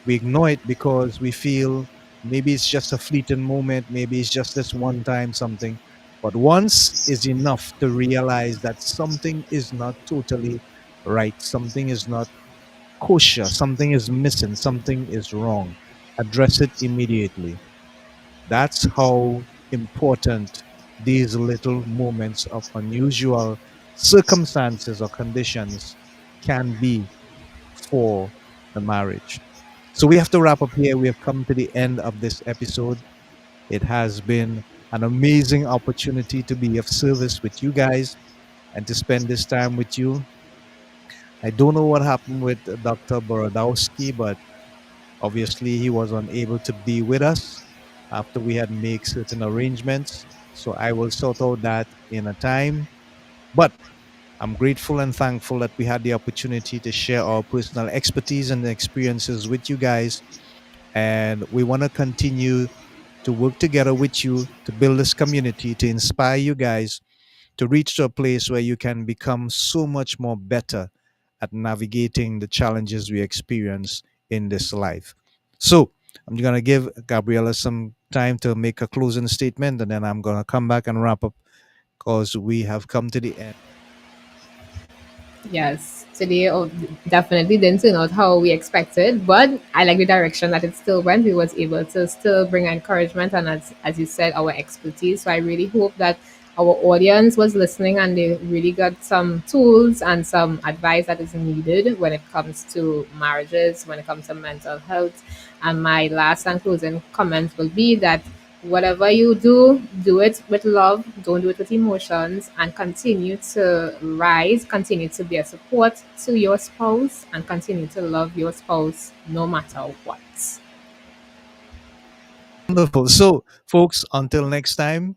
Speaker 2: We ignore it because we feel maybe it's just a fleeting moment, maybe it's just this one time something. But once is enough to realize that something is not totally right, something is not kosher, something is missing, something is wrong. Address it immediately. That's how important these little moments of unusual circumstances or conditions can be for the marriage. So we have to wrap up here. We have come to the end of this episode. It has been an amazing opportunity to be of service with you guys and to spend this time with you. I don't know what happened with Dr. Borodowski, but obviously he was unable to be with us after we had made certain arrangements. So I will sort out that in a time. But I'm grateful and thankful that we had the opportunity to share our personal expertise and experiences with you guys. And we want to continue to work together with you to build this community, to inspire you guys to reach to a place where you can become so much more better at navigating the challenges we experience in this life. So I'm going to give Gabriela some time to make a closing statement, and then I'm going to come back and wrap up because we have come to the end.
Speaker 3: Yes, today definitely didn't turn out how we expected, but I like the direction that it still went. We was able to still bring encouragement and, as you said, our expertise. So I really hope that our audience was listening and they really got some tools and some advice that is needed when it comes to marriages, when it comes to mental health. And my last and closing comment will be that whatever you do, do it with love, don't do it with emotions, and continue to rise, continue to be a support to your spouse, and continue to love your spouse no matter what.
Speaker 2: Wonderful. So, folks, until next time,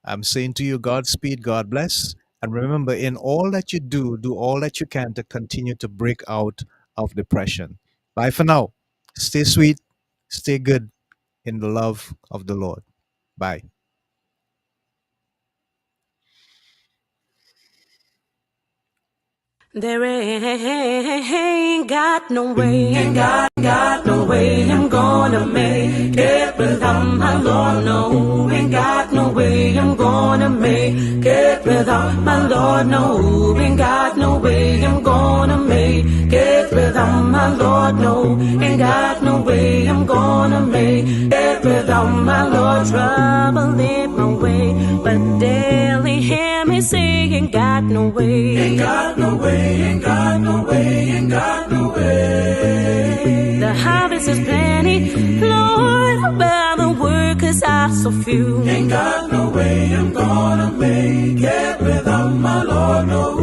Speaker 2: I'm saying to you, Godspeed, God bless. And remember, in all that you do all that you can to continue to break out of depression. Bye for now. Stay sweet, stay good in the love of the Lord. Bye.
Speaker 1: There ain't got no way, got no way I'm gonna make it without my Lord. No, ain't got no way I'm gonna make it without my Lord. No, ain't got no way I'm gonna make it without my Lord. No, ain't got no way I'm gonna make it without my Lord. Trouble in my way, but daily hear me say, ain't got no way, ain't got no way. Ain't got no way, ain't got no way. The harvest is plenty, Lord, but the workers are so few. Ain't got no way, I'm gonna make it without my Lord, no.